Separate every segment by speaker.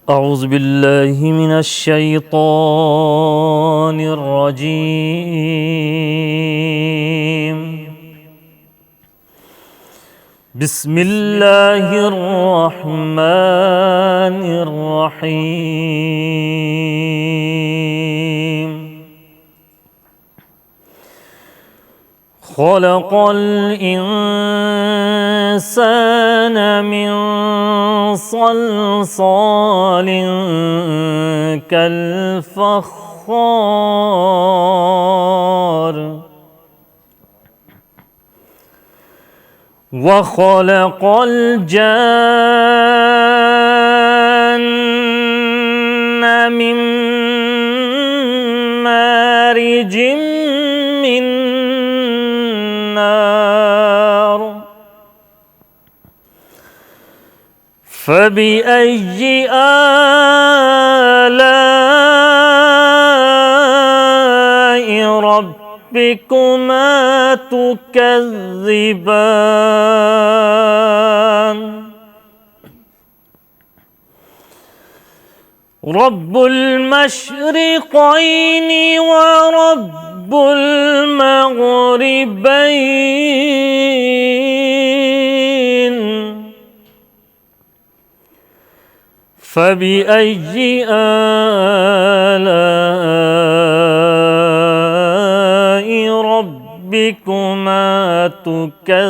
Speaker 1: أعوذ بالله من الشيطان الرجيم. بسم الله الرحمن الرحيم. خلق الإنسان من صلصال كالفخار وخلق الجان من مارج من نار فبأي آلاء ربكما تكذبان رب المشرقين ورب المغربين فبأي آلاء ربكما تكذبان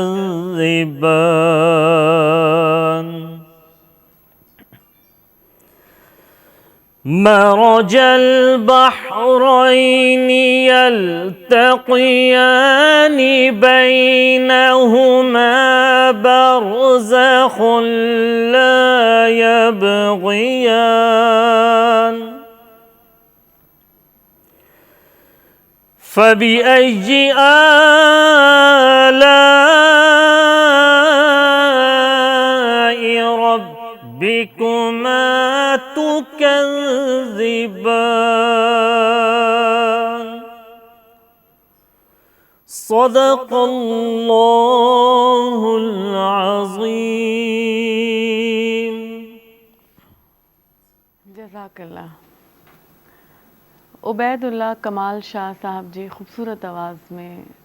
Speaker 1: مرج البحرين يلتقيان بينهما برزخ لا يبغيان فبأي آلاء ربكما تكذبان صدق اللہ العظیم.
Speaker 2: جزاک اللہ. عبید اللہ کمال شاہ صاحب جی خوبصورت آواز میں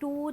Speaker 3: 2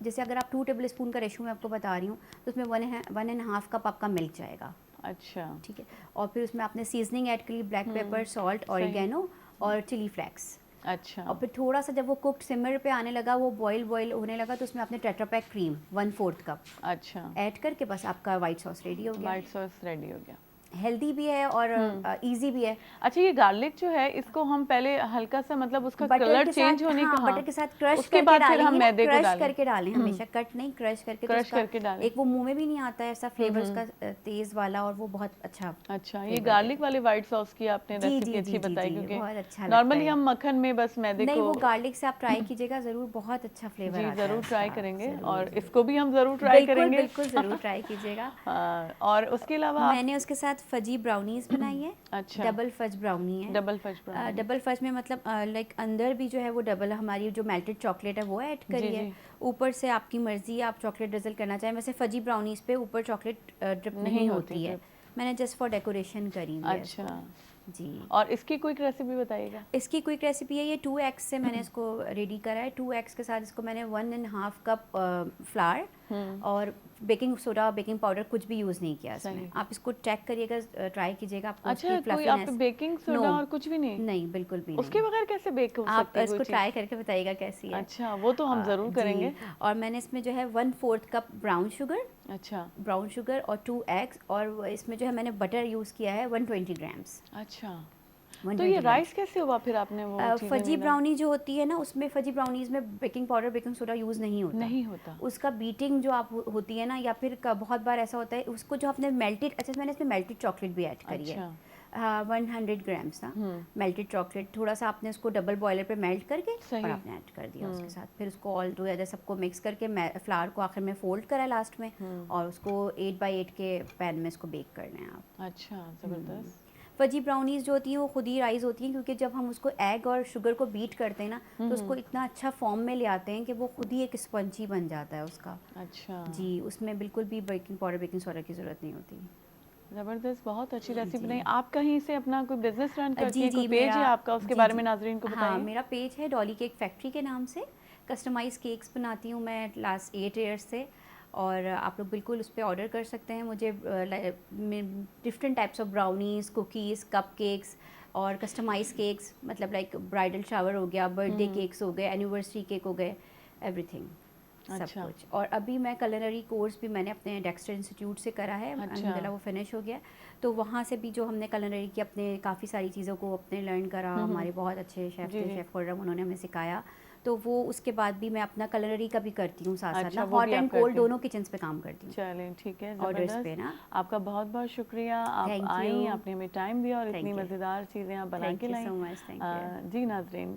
Speaker 3: جیسے اگر آپ 2 ٹیبل اسپون کا ریشو میں آپ کو بتا رہی ہوں تو اس میں 1.5 کپ آپ کا ملک جائے گا.
Speaker 2: اچھا
Speaker 3: ٹھیک ہے. اور پھر اس میں آپ نے سیزننگ ایڈ کری, بلیک پیپر, سالٹ, اوریگینو اور چلی فلیکس.
Speaker 2: اچھا.
Speaker 3: اور پھر تھوڑا سا جب وہ کوکڈ سمر پہ آنے لگا, وہ بوائل ہونے لگا, تو اس میں آپ نے ٹیٹرا پیک کریم 1/4 کپ
Speaker 2: اچھا
Speaker 3: ایڈ کر کے بس آپ کا وائٹ ساس ریڈی ہو گیا.
Speaker 2: وائٹ ساس ریڈی ہو گیا.
Speaker 3: ہیلدی بھی ہے اور ایزی بھی ہے.
Speaker 2: اچھا یہ گارلک جو ہے اس کو ہم پہلے ہلکا سا مطلب اس کا
Speaker 3: بٹر
Speaker 2: کلر
Speaker 3: کے
Speaker 2: چینج
Speaker 3: ساتھ,
Speaker 2: ہونے
Speaker 3: ہاں
Speaker 2: کا,
Speaker 3: بٹر کے ساتھ کرش
Speaker 2: اس کے
Speaker 3: کر کے
Speaker 2: بعد پھر
Speaker 3: ڈالیں
Speaker 2: ہم
Speaker 3: گے نا,
Speaker 2: میدے کو
Speaker 3: کرش
Speaker 2: ڈالیں.
Speaker 3: کر کے ڈالیں ہمیشہ, کٹ نہیں, کرش کر کے. تو اس کا
Speaker 2: ڈالیں.
Speaker 3: ایک وہ منہ میں بھی نہیں آتا ہے ایسا فلیور اس کا تیز والا, اور وہ بہت اچھا.
Speaker 2: اچھا یہ گارلک والے وائٹ ساس کی آپ نے ریسیپی اچھی بتائی, کیونکہ
Speaker 3: بہت اچھا
Speaker 2: نارملی ہم مکھن میں بس میدے
Speaker 3: نہیں,
Speaker 2: کو.
Speaker 3: وہ گارلک سے آپ ٹرائی کیجیے گا ضرور, بہت اچھا فلیور
Speaker 2: جی
Speaker 3: آتا ہے.
Speaker 2: ضرور ٹرائی کریں گے,
Speaker 3: ضرور,
Speaker 2: اور
Speaker 3: ضرور.
Speaker 2: اس کو بھی ہم ضرور ٹرائی کریں گے.
Speaker 3: بالکل ضرور ٹرائی کیجیے گا.
Speaker 2: اور اس کے علاوہ
Speaker 3: میں نے اس کے ساتھ فجی براؤنیز بنائی ہے.
Speaker 2: اچھا
Speaker 3: ڈبل فج براؤنی ہے.
Speaker 2: Double fudge brownie.
Speaker 3: Double fudge میں مطلب لائک اندر بھی جو ہے وہ ڈبل ہماری جو میلٹڈ چاکلیٹ ہے وہ ایڈ کری ہے. اوپر سے آپ کی مرضی ہے, آپ چاکلیٹ ڈرزل کرنا چاہیں. ویسے فجی براؤنیز پہ اوپر چاکلیٹ ڈرپ نہیں ہوتی ہے, میں نے جسٹ فار ڈیکوریشن کری ہوئی ہے.
Speaker 2: اچھا
Speaker 3: جی.
Speaker 2: اور اس کی کوئی ریسیپی بتائیے گا.
Speaker 3: اس کی کوئک ریسیپی ہے, یہ 2 ایگس سے میں نے اس کو ریڈی کرا ہے. 2 ایگس کے ساتھ اس کو میں نے 1.5 کپ فلاور اور بیکنگ سوڈا, بیکنگ پاؤڈر کچھ بھی یوز نہیں کیا اس میں. آپ اس کو چیک کریے گا, ٹرائی کیجیے گا, آپ کو اس کی
Speaker 2: کوئی آپ
Speaker 3: فلفینس.
Speaker 2: بیکنگ سوڈا اور کچھ بھی نہیں.
Speaker 3: نہیں بالکل بھی
Speaker 2: اس کے
Speaker 3: نہیں.
Speaker 2: بغیر کیسے بیک ہو
Speaker 3: آپ
Speaker 2: سکتی ہے
Speaker 3: اس کو ٹرائی کر کے بتائیے گا کیسی ہے.
Speaker 2: اچھا وہ تو ہم ضرور کریں گے.
Speaker 3: اور میں نے اس میں جو ہے 1/4 کپ براؤن شوگر.
Speaker 2: اچھا
Speaker 3: براؤن شوگر اور 2 ایگس, اور اس میں جو ہے میں نے بٹر یوز کیا ہے 120 گرامس.
Speaker 2: اچھا تو یہ رائس کیسے ہوا پھر آپ نے وہ
Speaker 3: فجی براؤنی جو ہوتی ہے نا, اس میں فجی براؤنیز میں baking powder, baking soda use نہیں ہوتا. اس کا بیٹنگ جو آپ ہوتی ہے نا, یا پھر بہت بار ایسا ہوتا ہے اس کو جو آپ نے میلٹڈ, اچھا میں نے اس میں میلٹڈ چاکلیٹ بھی ایڈ کری ہے. 100 گرامس نا میلٹڈ چاکلیٹ, تھوڑا سا آپ نے اس کو ڈبل بوائلر پہ میلٹ کر کے اور آپ نے ایڈ کر دیا اس کے ساتھ. پھر اس کو آل ٹوگیدر سب کو مکس کر کے فلاور کو آخر میں فولڈ کرا لاسٹ میں, اور اس کو 8x8 کے پین میں اس کو بیک کرنا ہے آپ.
Speaker 2: اچھا زبردست.
Speaker 3: فجی براؤنیز جو ہوتی ہیں وہ خود ہی رائز ہوتی ہیں, کیونکہ جب ہم اس کو ایگ اور شوگر کو بیٹ کرتے ہیں نا, تو اس کو اتنا اچھا فارم میں لے آتے ہیں کہ وہ خود ہی ایک اسپنچی بن جاتا ہے اس کا.
Speaker 2: اچھا
Speaker 3: جی, اس میں بالکل بھی بیکنگ پاؤڈر, بیکنگ سوڈا کی ضرورت نہیں ہوتی.
Speaker 2: زبردست, بہت اچھی ریسیپی نہیں. آپ کہیں سے اپنا کوئی بزنس رن کرتی ہیں,
Speaker 3: جی
Speaker 2: کوئی پیج ہے آپ کا, اس کے بارے میں ناظرین کو بتائیے.
Speaker 3: ہاں, میرا پیج ہے ڈالی کیک فیکٹری کے نام سے. کسٹمائز کیکس بناتی ہوں میں لاسٹ 8 ایئرس سے, اور آپ لوگ بالکل اس پہ آرڈر کر سکتے ہیں مجھے. Different types of brownies, cookies, cup cakes اور کسٹمائز کیکس, مطلب لائک برائڈل شاور ہو گیا, برتھ ڈے کیکس ہو گئے, اینیورسری کیک ہو گئے, ایوری تھنگ, سب کچھ. اور ابھی میں کلنری کورس بھی میں نے اپنے ڈیکسٹر انسٹیٹیوٹ سے کرا ہے, الحمدللہ وہ فنش ہو گیا. تو وہاں سے بھی جو ہم نے کلنری کی اپنے کافی ساری چیزوں کو اپنے لرن کرا. ہمارے بہت اچھے شیف تھے, شیف خرم, انہوں نے ہمیں سکھایا. تو وہ اس کے بعد بھی میں اپنا کلنری کا بھی کرتی ہوں ساتھ ساتھ نا, ہاٹ اینڈ کولڈ دونوں کچنس پہ کام کرتی ہوں.
Speaker 2: چلیں ٹھیک ہے,
Speaker 3: آرڈرس پہ نا.
Speaker 2: آپ کا بہت بہت شکریہ, آپ آئیں, آپ نے ہمیں ٹائم دیا, اور اتنی مزیدار چیزیں آپ بنا کے لائیں. جی ناظرین,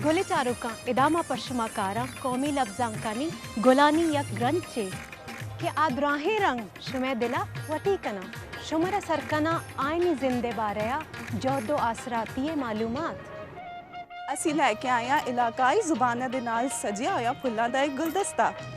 Speaker 4: گل چاروکاں ادامہ پشما کارا قومی لفظاں کانی گلانی یک گرنج چے کہ آدراہیں رنگ شمع دلا وٹی کنا شمر سرکنا آئینی زندے باریا جود و آسراتی معلومات.
Speaker 5: ਅਸੀਂ ਲੈ ਕੇ ਆਏ ਹਾਂ ਇਲਾਕਾਈ ਜ਼ੁਬਾਨਾਂ ਦੇ ਨਾਲ ਸਜਿਆ ਹੋਇਆ ਫੁੱਲਾਂ ਦਾ ਇੱਕ ਗੁਲਦਸਤਾ,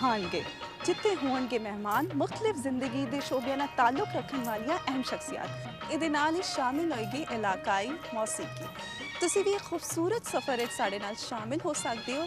Speaker 5: ਭਾਣਗੇ, ਜਿੱਥੇ ਹੋਣਗੇ ਮਹਿਮਾਨ ਮੁxtਲਿਫ ਜ਼ਿੰਦਗੀ ਦੇ ਸ਼ੋਬਿਆਂ ਨਾਲ ਤਾਲੁਕ ਰੱਖਣ ਵਾਲੀਆਂ ਅਹਿਮ ਸ਼ਖਸੀਅਤ. ਇਹਦੇ ਨਾਲ ਹੀ ਸ਼ਾਮਿਲ ਹੋਏਗੀ ਇਲਾਕਾਈ ਮੌਸੀਕੀ. ਤੁਸੀਂ ਵੀ ਇੱਕ ਖੂਬਸੂਰਤ ਸਫ਼ਰ ਵਿੱਚ ਸਾਡੇ ਨਾਲ ਸ਼ਾਮਿਲ ਹੋ ਸਕਦੇ ਹੋ.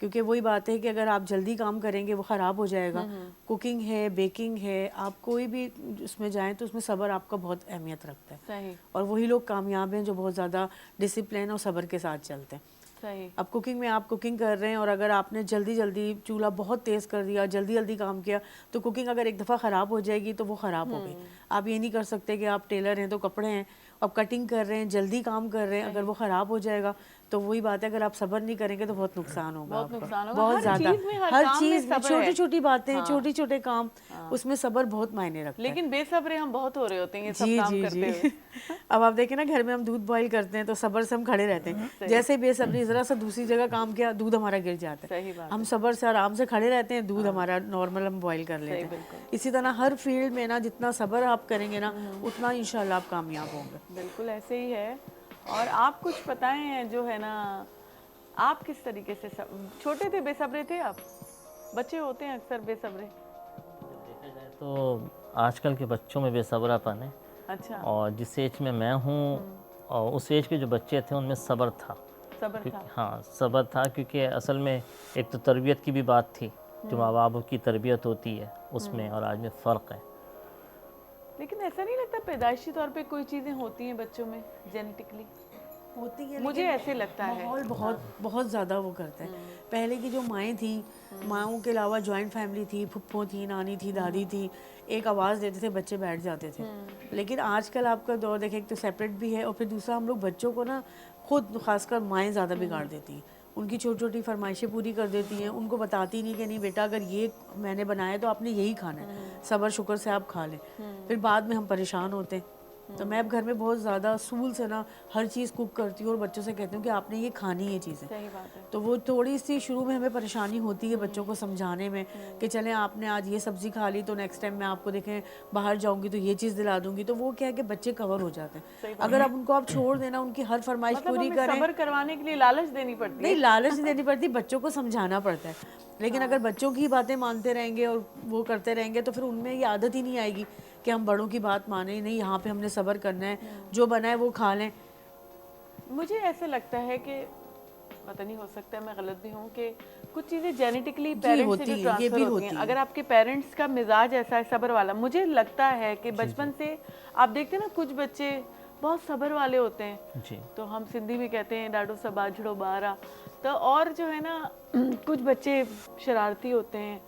Speaker 2: کیونکہ وہی بات ہے کہ اگر آپ جلدی کام کریں گے وہ خراب ہو جائے گا. کوکنگ ہے, بیکنگ ہے, آپ کوئی بھی اس میں جائیں تو اس میں صبر آپ کا بہت اہمیت رکھتا ہے. صحیح. اور وہی لوگ کامیاب ہیں جو بہت زیادہ ڈسپلن اور صبر کے ساتھ چلتے ہیں.
Speaker 4: صحیح.
Speaker 2: اب کوکنگ میں آپ کوکنگ کر رہے ہیں اور اگر آپ نے جلدی جلدی چولہا بہت تیز کر دیا, جلدی جلدی کام کیا, تو کوکنگ اگر ایک دفعہ خراب ہو جائے گی تو وہ خراب ہو گئی. آپ یہ نہیں کر سکتے کہ آپ ٹیلر ہیں تو کپڑے ہیں, اب کٹنگ کر رہے ہیں, جلدی کام کر رہے ہیں, اگر وہ خراب ہو جائے گا تو وہی بات ہے, اگر آپ صبر نہیں کریں گے تو بہت نقصان ہوگا.
Speaker 4: بہت نقصان ہوگا.
Speaker 2: بہت زیادہ. ہر چیز میں چھوٹی چھوٹی باتیں, چھوٹی چھوٹے کام, اس میں صبر بہت معنی رکھتا ہے.
Speaker 4: لیکن بے صبرے ہم بہت ہو رہے ہوتے ہیں یہ سب کام کرتے ہوئے.
Speaker 2: اب آپ دیکھیں نا گھر میں ہم دودھ بوائل کرتے ہیں تو صبر سے ہم کھڑے رہتے ہیں, جیسے بے صبری ذرا سا دوسری جگہ کام کیا دودھ ہمارا گر جاتا ہے. ہم صبر سے آرام سے کھڑے رہتے ہیں, دودھ ہمارا نارمل ہم بوائل کر لیتے ہیں. اسی طرح ہر فیلڈ میں نا جتنا صبر آپ کریں گے نا اتنا انشاءاللہ آپ کامیاب ہوں گے.
Speaker 4: بالکل ایسے ہی ہے. اور آپ کچھ بتائیں جو ہے نا, آپ کس طریقے سے چھوٹے تھے بے صبرے تھے آپ؟ بچے ہوتے ہیں اکثر بے صبرے.
Speaker 6: دیکھا جائے تو آج کل کے بچوں میں بے صبرا پن ہے.
Speaker 4: اچھا.
Speaker 6: اور جس ایج میں میں ہوں اور اس ایج کے جو بچے تھے ان میں صبر تھا.
Speaker 4: صبر تھا.
Speaker 6: ہاں صبر تھا, کیونکہ اصل میں ایک تو تربیت کی بھی بات تھی, جو ماں باپ کی تربیت ہوتی ہے اس میں اور آج میں فرق ہے.
Speaker 4: لیکن ایسا نہیں لگتا پیدائشی طور پہ کوئی چیزیں ہوتی ہیں بچوں میں جینیٹکلی؟
Speaker 2: ہوتی ہے,
Speaker 4: مجھے ایسے لگتا ہے
Speaker 2: ماحول بہت بہت زیادہ وہ کرتا ہے. پہلے کی جو مائیں تھیں, ماؤں کے علاوہ جوائنٹ فیملی تھی, پھپھو تھی, نانی تھی, دادی تھی, ایک آواز دیتے تھے بچے بیٹھ جاتے تھے. لیکن آج کل آپ کا دور دیکھیں, ایک تو سیپریٹ بھی ہے اور پھر دوسرا ہم لوگ بچوں کو نا خود خاص کر مائیں زیادہ بگاڑ دیتی ہیں. ان کی چھوٹی چھوٹی فرمائشیں پوری کر دیتی ہیں, ان کو بتاتی نہیں کہ نہیں بیٹا اگر یہ میں نے بنایا تو آپ نے یہی کھانا ہے, صبر شکر سے آپ کھا لیں. پھر بعد میں ہم پریشان ہوتے ہیں. تو میں اب گھر میں بہت زیادہ اصول سے نا ہر چیز کوک کرتی ہوں اور بچوں سے کہتی ہوں کہ آپ نے یہ کھانی ہے چیزیں.
Speaker 4: صحیح بات ہے.
Speaker 2: تو وہ تھوڑی سی شروع میں ہمیں پریشانی ہوتی ہے بچوں کو سمجھانے میں کہ چلیں آپ نے آج یہ سبزی کھا لی تو نیکسٹ ٹائم میں آپ کو دیکھیں باہر جاؤں گی تو یہ چیز دلا دوں گی. تو وہ کیا ہے کہ بچے کور ہو جاتے ہیں. اگر آپ ان کو آپ چھوڑ دینا, ان کی ہر فرمائش پوری کریں.
Speaker 4: صبر کروانے کے لیے لالچ دینی پڑتی ہے.
Speaker 2: نہیں لالچ نہیں دینی پڑتی, بچوں کو سمجھانا پڑتا ہے. لیکن اگر بچوں کی باتیں مانتے رہیں گے اور وہ کرتے رہیں گے تو پھر ان میں یہ عادت ہی نہیں آئے گی کہ ہم بڑوں کی بات مانیں. نہیں, یہاں پہ ہم نے صبر کرنا ہے, جو بنا ہے وہ کھا لیں.
Speaker 4: مجھے ایسے لگتا ہے کہ پتہ نہیں ہو سکتا ہے میں غلط بھی ہوں کہ کچھ چیزیں جینیٹکلی پیرنٹس سے جو ٹرانسفر ہوتی ہیں. اگر آپ کے پیرنٹس کا مزاج ایسا ہے صبر والا, مجھے لگتا ہے کہ بچپن سے آپ دیکھتے ہیں نا کچھ بچے بہت صبر والے ہوتے ہیں. تو ہم سندھی میں کہتے ہیں ڈاڈو سبا جھڑو بارا. تو اور جو ہے نا کچھ بچے شرارتی ہوتے ہیں,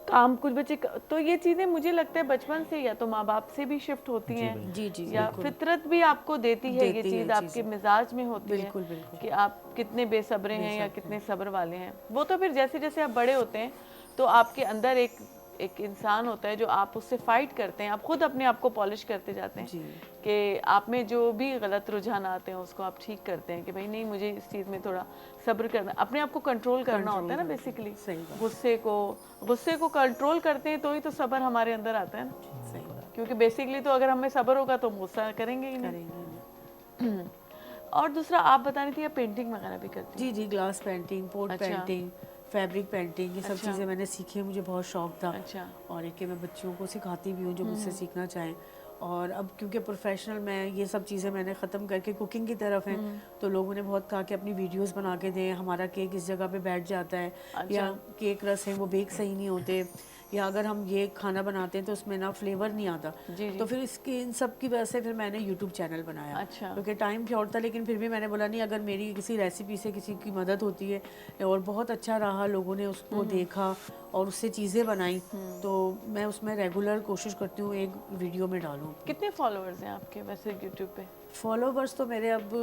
Speaker 4: کام کچھ بچے, تو یہ چیزیں مجھے لگتا ہے بچپن سے یا تو ماں باپ سے بھی شفٹ ہوتی ہیں یا فطرت بھی آپ کو دیتی ہے یہ چیز, آپ کے مزاج میں ہوتی ہے کہ آپ کتنے بے صبرے ہیں یا کتنے صبر والے ہیں. وہ تو پھر جیسے جیسے آپ بڑے ہوتے ہیں تو آپ کے اندر ایک انسان ہوتا ہے جو آپ اس سے فائٹ کرتے ہیں, آپ خود اپنے آپ کو پالش کرتے جاتے ہیں کہ آپ میں جو بھی غلط رجحانات ہیں اس کو آپ ٹھیک کرتے ہیں کہ بھائی نہیں مجھے اس چیز میں تھوڑا صبر کرنا, اپنے آپ کو کنٹرول کرنا ہوتا ہے نا بیسیکلی. غصے کو کنٹرول کرتے ہیں تو ہی تو صبر ہمارے اندر آتا ہے نا, کیونکہ بیسیکلی تو اگر ہمیں صبر ہوگا تو ہم غصہ کریں گے ہی نہیں. اور دوسرا آپ بتا رہی تھی آپ پینٹنگ وغیرہ بھی کرتی ہیں؟
Speaker 2: جی, glass painting, pot painting, fabric painting, یہ سب چیزیں میں نے سیکھی, مجھے بہت شوق تھا. اور ایک کہ میں بچوں کو سکھاتی بھی ہوں جو مجھ سے سیکھنا چاہیں. اور اب کیونکہ پروفیشنل میں یہ سب چیزیں میں نے ختم کر کے کوکنگ کی طرف ہیں, تو لوگوں نے بہت کہا کہ اپنی ویڈیوز بنا کے دیں, ہمارا کیک اس جگہ پہ بیٹھ جاتا ہے, یا کیک رس ہیں وہ بیک صحیح نہیں ہوتے, یا اگر ہم یہ کھانا بناتے ہیں تو اس میں نا فلیور نہیں آتا. تو پھر اس کی ان سب کی وجہ سے پھر میں نے یوٹیوب چینل بنایا, کیونکہ ٹائم شارٹ تھا. لیکن پھر بھی میں نے بولا نہیں, اگر میری کسی ریسیپی سے کسی کی مدد ہوتی ہے اور بہت اچھا رہا, لوگوں نے اس کو دیکھا اور اس سے چیزیں بنائیں, تو میں اس میں ریگولر کوشش کرتی ہوں ایک ویڈیو میں ڈالوں.
Speaker 4: کتنے فالوورز ہیں آپ کے ویسے یوٹیوب پہ؟
Speaker 2: فالوورز تو میرے اب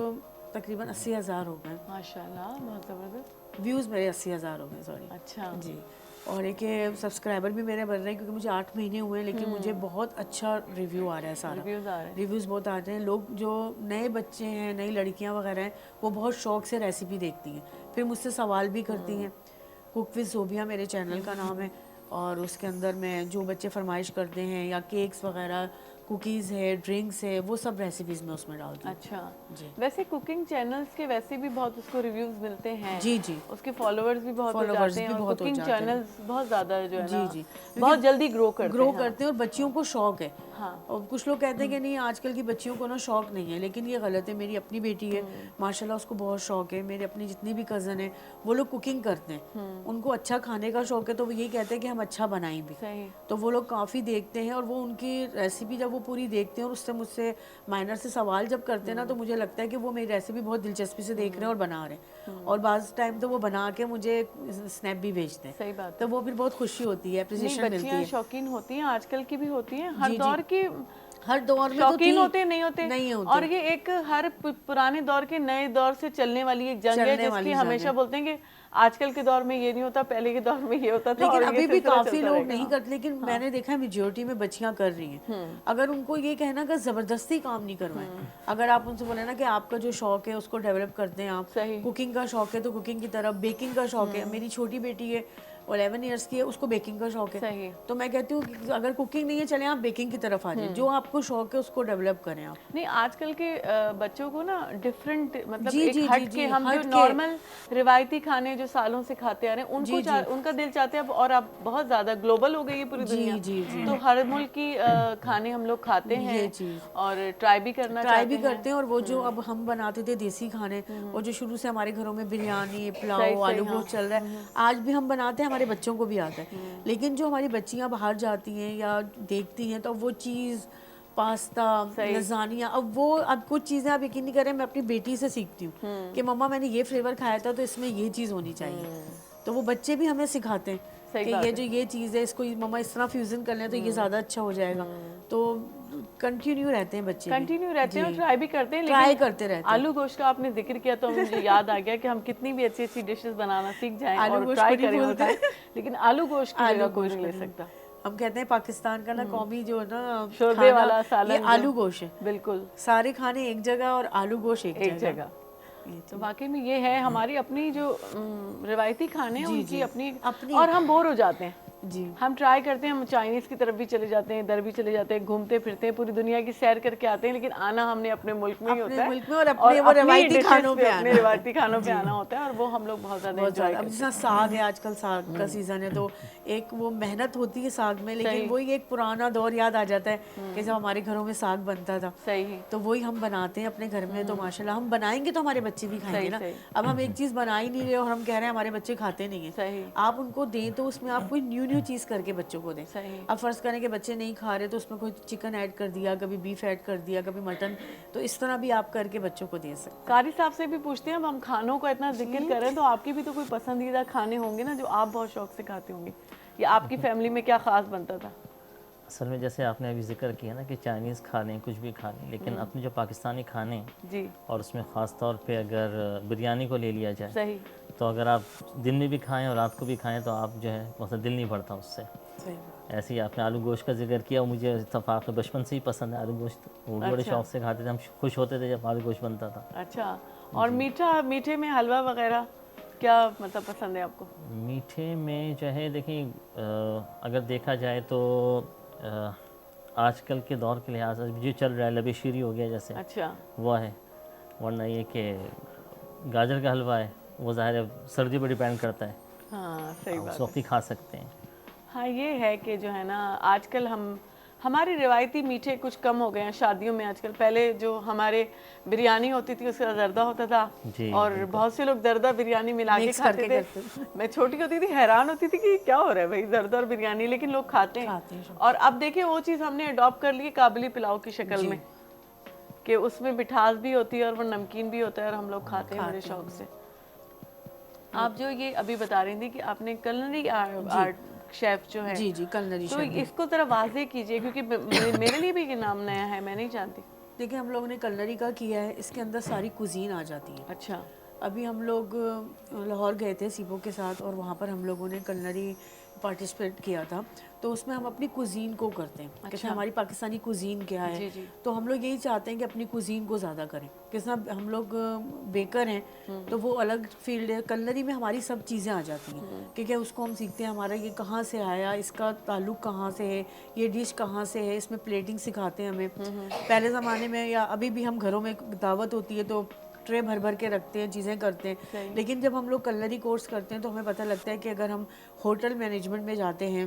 Speaker 2: تقریباً 80,000 ہو گئے.
Speaker 4: ماشاءاللہ, بہت زبردست.
Speaker 2: ویوز میرے 80,000 ہو گئے, سوری.
Speaker 4: اچھا
Speaker 2: جی. اور ایک سبسکرائبر بھی میرے بن رہے ہیں, کیونکہ مجھے 8 مہینے ہوئے ہیں, لیکن مجھے بہت اچھا ریویو آ رہا ہے. سارا ریویوز بہت آتے ہیں. لوگ جو نئے بچے ہیں, نئی لڑکیاں وغیرہ ہیں, وہ بہت شوق سے ریسیپی دیکھتی ہیں, پھر مجھ سے سوال بھی کرتی ہیں. کوک وتھ زوبیا میرے چینل کا نام ہے, اور اس کے اندر میں جو بچے فرمائش کرتے ہیں یا کیکس وغیرہ, کوکیز ہے, ڈرنکس ہے, وہ سب ریسیپیز میں اس میں ڈالتی ہوں.
Speaker 4: اچھا جی. ویسے کوکنگ چینلز کے ویسے بھی بہت اس کو ریویوز ملتے ہیں.
Speaker 2: جی جی.
Speaker 4: اس کے فالوورز بھی بہت ہو جاتے ہیں, اور کوکنگ چینلز بہت زیادہ جو ہے نا بہت جلدی گرو کرتے ہیں.
Speaker 2: اور بچیوں کو شوق ہے.
Speaker 7: اور کچھ لوگ کہتے ہیں کہ نہیں آج کل کی بچیوں کو نا شوق نہیں ہے، لیکن یہ غلط ہے. میری اپنی بیٹی ہے ماشاءاللہ، اس کو بہت شوق ہے. میرے اپنی جتنی بھی کزن ہیں وہ لوگ کوکنگ کرتے ہیں، ان کو اچھا کھانے کا شوق ہے، تو وہ یہی کہتے ہیں کہ ہم اچھا بنائیں بھی. تو وہ لوگ کافی دیکھتے ہیں، اور وہ ان کی ریسیپی جب وہ پوری دیکھتے ہیں اور اس سے مجھ سے مائنر سے سوال جب کرتے ہیں نا، تو مجھے لگتا ہے کہ وہ میری ریسیپی بہت دلچسپی سے دیکھ رہے ہیں اور بنا رہے ہیں. اور بعض ٹائم تو وہ بنا کے مجھے اسنیپ بھی بھیجتے ہیں.
Speaker 2: صحیح بات.
Speaker 7: تو وہ پھر بہت خوشی ہوتی ہے، اپریشیشن ملتی ہے.
Speaker 2: شوقین ہوتی ہیں، آج کل کی بھی ہوتی ہیں، ہر دور کی
Speaker 7: ہر دور میں
Speaker 2: شوقین ہوتے نہیں ہوتے. اور یہ ایک ہر پرانے دور کے نئے دور سے چلنے والی ایک جنگ ہے، جس کی ہمیشہ بولتے ہیں کہ آج کل کے دور میں یہ نہیں ہوتا، پہلے کے دور میں یہ ہوتا تھا.
Speaker 7: لیکن ابھی بھی کافی لوگ نہیں کرتے، لیکن میں نے دیکھا ہے میجورٹی میں بچیاں کر رہی ہیں. اگر ان کو یہ کہنا کہ زبردستی کام نہیں کروائیں. اگر آپ ان سے بولیں نا کہ آپ کا جو شوق ہے اس کو ڈیولپ کرتے ہیں، آپ کوکنگ کا شوق ہے تو کوکنگ کی طرف، بیکنگ کا شوق ہے. میری چھوٹی بیٹی ہے 11 ایئرس کی ہے، اس کو بیکنگ کا شوق ہے. تو میں کہتی ہوں کہ اگر کوکنگ نہیں ہے چلیں آپ بیکنگ کی طرف آ جائیں، جو آپ کو شوق ہے اس کو ڈیولپ کریں آپ.
Speaker 2: نہیں آج کل کے بچوں کو نا ڈفرینٹ مطلب ایک ہٹ کے، ہم جو نارمل روایتی کھانے جو سالوں سے کھاتے آ رہے ہیں ان کا دل چاہتے ہیں اب، اور اب بہت زیادہ گلوبل ہو گئی ہے پوری دنیا، تو ہر ملک کی کھانے ہم لوگ کھاتے ہیں اور ٹرائی بھی کرتے
Speaker 7: ہیں. اور وہ جو اب ہم بناتے تھے دیسی کھانے، اور جو شروع سے ہمارے گھروں میں بریانی، پلاؤ، آلو گوشت چل رہا ہے، آج بھی ہم بناتے ہیں، ہمارے بچوں کو بھی آتا ہے. لیکن جو ہماری بچیاں باہر جاتی ہیں یا دیکھتی ہیں تو وہ چیز پاستا، لزانیہ، اب کچھ چیزیں آپ یقین نہیں کریں میں اپنی بیٹی سے سیکھتی ہوں کہ مما میں نے یہ فلیور کھایا تھا تو اس میں یہ چیز ہونی چاہیے. تو وہ بچے بھی ہمیں سکھاتے ہیں کہ یہ جو یہ چیز ہے اس کو مما اس طرح فیوژن کر لیں تو یہ زیادہ اچھا ہو جائے گا. تو کنٹینیو رہتے ہیں بچے،
Speaker 2: اور ٹرائی بھی کرتے ہیں.
Speaker 7: ٹرائی کرتے رہتے ہیں.
Speaker 2: آلو گوشت کا آپ نے ذکر کیا تو مجھے یاد آ گیا کہ ہم کتنی بھی اچھی اچھی ڈشز بنانا سیکھ جائیں اور ٹرائی کریں، لیکن آلو گوشت کی جگہ کوئی نہیں لے سکتا.
Speaker 7: ہم کہتے ہیں پاکستان کا نا قومی جو ہے نا
Speaker 2: شوربے والا سالن،
Speaker 7: یہ آلو گوشت ہے.
Speaker 2: بالکل
Speaker 7: سارے کھانے ایک جگہ اور آلو گوشت ایک جگہ.
Speaker 2: تو واقعی میں یہ ہے ہماری اپنی جو روایتی کھانے ہیں ان کی اپنی، اور ہم بور ہو جاتے ہیں. ہم ٹرائی کرتے ہیں، ہم چائنیز کی طرف بھی چلے جاتے ہیں، ادھر بھی چلے جاتے ہیں، گھومتے پھرتے ہیں، پوری دنیا کی سیر کر کے آتے ہیں، لیکن آنا ہم نے اپنے ملک میں ہی ہوتا ہے
Speaker 7: اور اپنے روایتی کھانوں
Speaker 2: پہ آنا ہوتا ہے، اور وہ ہم لوگ بہت زیادہ انجوائے کرتے ہیں.
Speaker 7: جیسا ساگ ہے، آج کل ساگ کا سیزن ہے تو ایک وہ محنت ہوتی ہے ساگ میں، لیکن وہی ایک پرانا دور یاد آ جاتا ہے کہ جب ہمارے گھروں میں ساگ بنتا تھا. تو وہی ہم بناتے ہیں اپنے گھر میں. تو ماشاءاللہ ہم بنائیں گے تو ہمارے بچے بھی کھائیں گے نا. اب ہم ایک چیز بنا ہی نہیں رہے اور ہم کہہ رہے ہیں ہمارے بچے کھاتے نہیں ہیں. آپ ان کو دیں تو اس میں آپ کوئی نیو چیز کر کے بچوں کو دیں. اب فرض کریں کہ بچے نہیں کھا رہے تو اس میں کوئی چکن ایڈ کر دیا، کبھی بیف ایڈ کر دیا، کبھی مٹن، تو اس طرح بھی آپ کر کے بچوں کو دے سکتے.
Speaker 2: قاری صاحب سے بھی پوچھتے ہیں، اب ہم کھانوں کا اتنا ذکر کریں تو آپ کی بھی تو کوئی پسندیدہ کھانے ہوں گے نا جو آپ بہت شوق سے کھاتے ہوں گے، یا آپ کی فیملی میں کیا خاص بنتا تھا؟
Speaker 6: اصل میں جیسے آپ نے ابھی ذکر کیا نا کہ چائنیز کھا لیں، کچھ بھی کھا لیں، لیکن اپنے جو پاکستانی کھانے ہیں اور اس میں خاص طور پہ اگر بریانی کو لے لیا جائے تو اگر آپ دن میں بھی کھائیں اور رات کو بھی کھائیں تو آپ جو ہے بہت دل نہیں بھرتا اس سے. ایسے ہی آپ نے آلو گوشت کا ذکر کیا، مجھے اتفاق بچپن سے ہی پسند ہے آلو گوشت، وہ بڑے شوق سے کھاتے تھے، ہم خوش ہوتے تھے جب آلو گوشت بنتا تھا.
Speaker 2: اچھا، اور میٹھے میں حلوہ وغیرہ کیا مطلب پسند ہے آپ کو؟
Speaker 6: میٹھے میں جو ہے دیکھیں اگر دیکھا جائے تو آج کل کے دور کے لحاظ سے جو چل رہا ہے لبِ شیری ہو گیا جیسے،
Speaker 2: اچھا
Speaker 6: وہ ہے. ورنہ یہ کہ گاجر کا حلوہ ہے وہ ظاہر ہے سردی پر ڈیپینڈ کرتا ہے.
Speaker 2: ہاں صحیح بات،
Speaker 6: اس وقت ہی کھا سکتے ہیں.
Speaker 2: ہاں یہ ہے کہ جو ہے نا آج کل ہمارے روایتی میٹھے کچھ کم ہو گئے ہیں شادیوں میں. آج کل پہلے جو ہمارے بریانی ہوتی تھی اس کا زردہ ہوتا تھا اور بہت سے لوگ زردہ بریانی ملا کے کھاتے تھے. میں چھوٹی ہوتی تھی حیران ہوتی تھی کہ کیا ہو رہا ہے بھائی زردہ اور بریانی، لیکن لوگ کھاتے ہیں. اور اب دیکھیں وہ چیز ہم نے اڈاپٹ کر لی قابلی پلاؤ کی شکل میں، کہ اس میں مٹھاس بھی ہوتی ہے اور وہ نمکین بھی ہوتا ہے اور ہم لوگ کھاتے ہیں بڑے شوق سے. آپ جو یہ ابھی بتا رہی تھی کہ آپ نے کلنری آرٹ شیف جو ہے، تو اس کو ذرا واضح کیجئے کیونکہ میرے لیے بھی یہ نام نیا ہے، میں نہیں جانتی.
Speaker 7: دیکھیں ہم لوگوں نے کلنری کا کیا ہے، اس کے اندر ساری کوزین آ جاتی ہے.
Speaker 2: اچھا،
Speaker 7: ابھی ہم لوگ لاہور گئے تھے سیبو کے ساتھ اور وہاں پر ہم لوگوں نے کلنری پارٹیسپیٹ کیا تھا. تو اس میں ہم اپنی کوزین کو کرتے ہیں کہ ہماری پاکستانی کوزین کیا ہے. تو ہم لوگ یہی چاہتے ہیں کہ اپنی کوزین کو زیادہ کریں. کس طرح ہم لوگ بیکر ہیں تو وہ الگ فیلڈ ہے، کلنری میں ہماری سب چیزیں آ جاتی ہیں کیونکہ اس کو ہم سیکھتے ہیں ہمارا یہ کہاں سے آیا، اس کا تعلق کہاں سے ہے، یہ ڈش کہاں سے ہے. اس میں پلیٹنگ سکھاتے ہیں ہمیں. پہلے زمانے میں یا ابھی بھی ہم گھروں میں دعوت ہوتی ہے تو ٹرے بھر بھر کے رکھتے ہیں، چیزیں کرتے ہیں. لیکن جب ہم لوگ کلنری کورس کرتے ہیں تو ہمیں پتہ لگتا ہے کہ اگر ہم ہوٹل مینجمنٹ میں جاتے ہیں،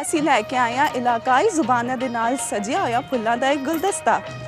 Speaker 5: ਅਸੀਂ ਲੈ ਕੇ ਆਏ ਹਾਂ ਇਲਾਕਾਈ ਜ਼ੁਬਾਨਾਂ ਦੇ ਨਾਲ ਸਜਿਆ ਹੋਇਆ ਫੁੱਲਾਂ ਦਾ ਇੱਕ ਗੁਲਦਸਤਾ,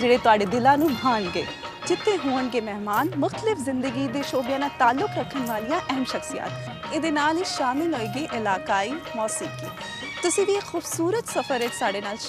Speaker 5: ਜਿਹੜੇ ਤੁਹਾਡੇ ਦਿਲਾਂ ਨੂੰ ਭਾਣਗੇ, ਜਿੱਥੇ ਹੋਣਗੇ ਮਹਿਮਾਨ ਮੁxtਲਿਫ ਜ਼ਿੰਦਗੀ ਦੇ ਸ਼ੋਬਿਆਂ ਨਾਲ ਤਾਲੁਕ ਰੱਖਣ ਵਾਲੀਆਂ ਅਹਿਮ ਸ਼ਖਸੀਅਤ। ਇਹਦੇ ਨਾਲ ਹੀ ਸ਼ਾਮਿਲ ਹੋਏਗੀ ਇਲਾਕਾਈ ਮੌਸੀਕੀ। ਤੁਸੀਂ ਵੀ ਇੱਕ ਖੂਬਸੂਰਤ ਸਫ਼ਰ ਵਿੱਚ ਸਾਡੇ ਨਾਲ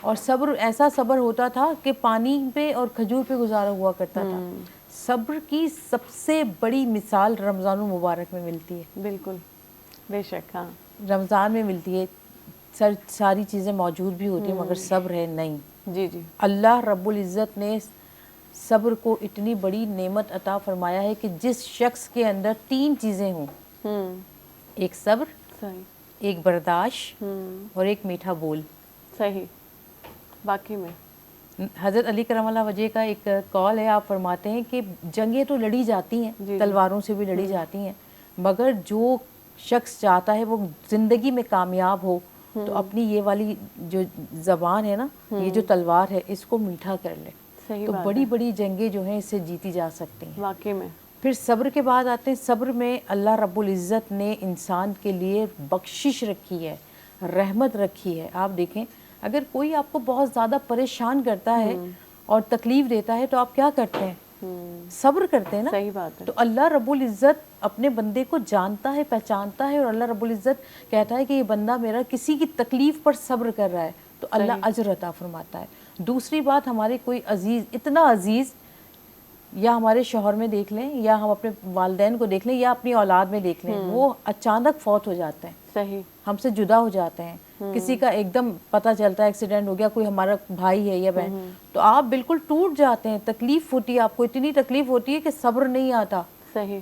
Speaker 8: اور صبر ایسا صبر ہوتا تھا کہ پانی پہ اور کھجور پہ گزارا ہوا کرتا تھا. صبر کی سب سے بڑی مثال رمضان المبارک میں ملتی ہے.
Speaker 2: بالکل بے شک. ہاں
Speaker 8: رمضان میں ملتی ہے. ساری چیزیں موجود بھی ہوتی ہیں مگر صبر ہے نہیں.
Speaker 2: جی جی.
Speaker 8: اللہ رب العزت نے صبر کو اتنی بڑی نعمت عطا فرمایا ہے کہ جس شخص کے اندر 3 چیزیں ہوں, ایک صبر, ایک برداشت اور ایک میٹھا بول.
Speaker 2: صحیح. باقی میں
Speaker 8: حضرت علی کرم اللہ وجہ کا ایک قول ہے, آپ فرماتے ہیں کہ جنگیں تو لڑی جاتی ہیں, تلواروں سے بھی لڑی جاتی ہیں, مگر جو شخص چاہتا ہے وہ زندگی میں کامیاب ہو تو اپنی یہ والی جو زبان ہے نا, یہ جو تلوار ہے, اس کو میٹھا کر لے. تو بڑی بڑی جنگیں جو ہیں اس سے جیتی جا سکتی ہیں.
Speaker 2: واقعی میں.
Speaker 8: پھر صبر کے بعد آتے ہیں, صبر میں اللہ رب العزت نے انسان کے لیے بخشش رکھی ہے, رحمت رکھی ہے. آپ دیکھیں اگر کوئی آپ کو بہت زیادہ پریشان کرتا ہے اور تکلیف دیتا ہے تو آپ کیا کرتے ہیں؟ صبر کرتے ہیں نا.
Speaker 2: صحیح بات ہے.
Speaker 8: تو اللہ رب العزت اپنے بندے کو جانتا ہے, پہچانتا ہے, اور اللہ رب العزت کہتا ہے کہ یہ بندہ میرا کسی کی تکلیف پر صبر کر رہا ہے تو اللہ اجر عطا فرماتا ہے. دوسری بات, ہمارے کوئی عزیز, اتنا عزیز, یا ہمارے شوہر میں دیکھ لیں, یا ہم اپنے والدین کو دیکھ لیں, یا اپنی اولاد میں دیکھ لیں, وہ اچانک فوت ہو جاتے ہیں.
Speaker 2: صحیح.
Speaker 8: ہم سے جدا ہو جاتے ہیں. کسی کا ایک دم پتہ چلتا ہے ایکسیڈنٹ ہو گیا, کوئی ہمارا بھائی ہے یا بہن, تو آپ بالکل ٹوٹ جاتے ہیں. تکلیف ہوتی ہے آپ کو, اتنی تکلیف ہوتی ہے کہ صبر نہیں آتا.
Speaker 2: صحیح.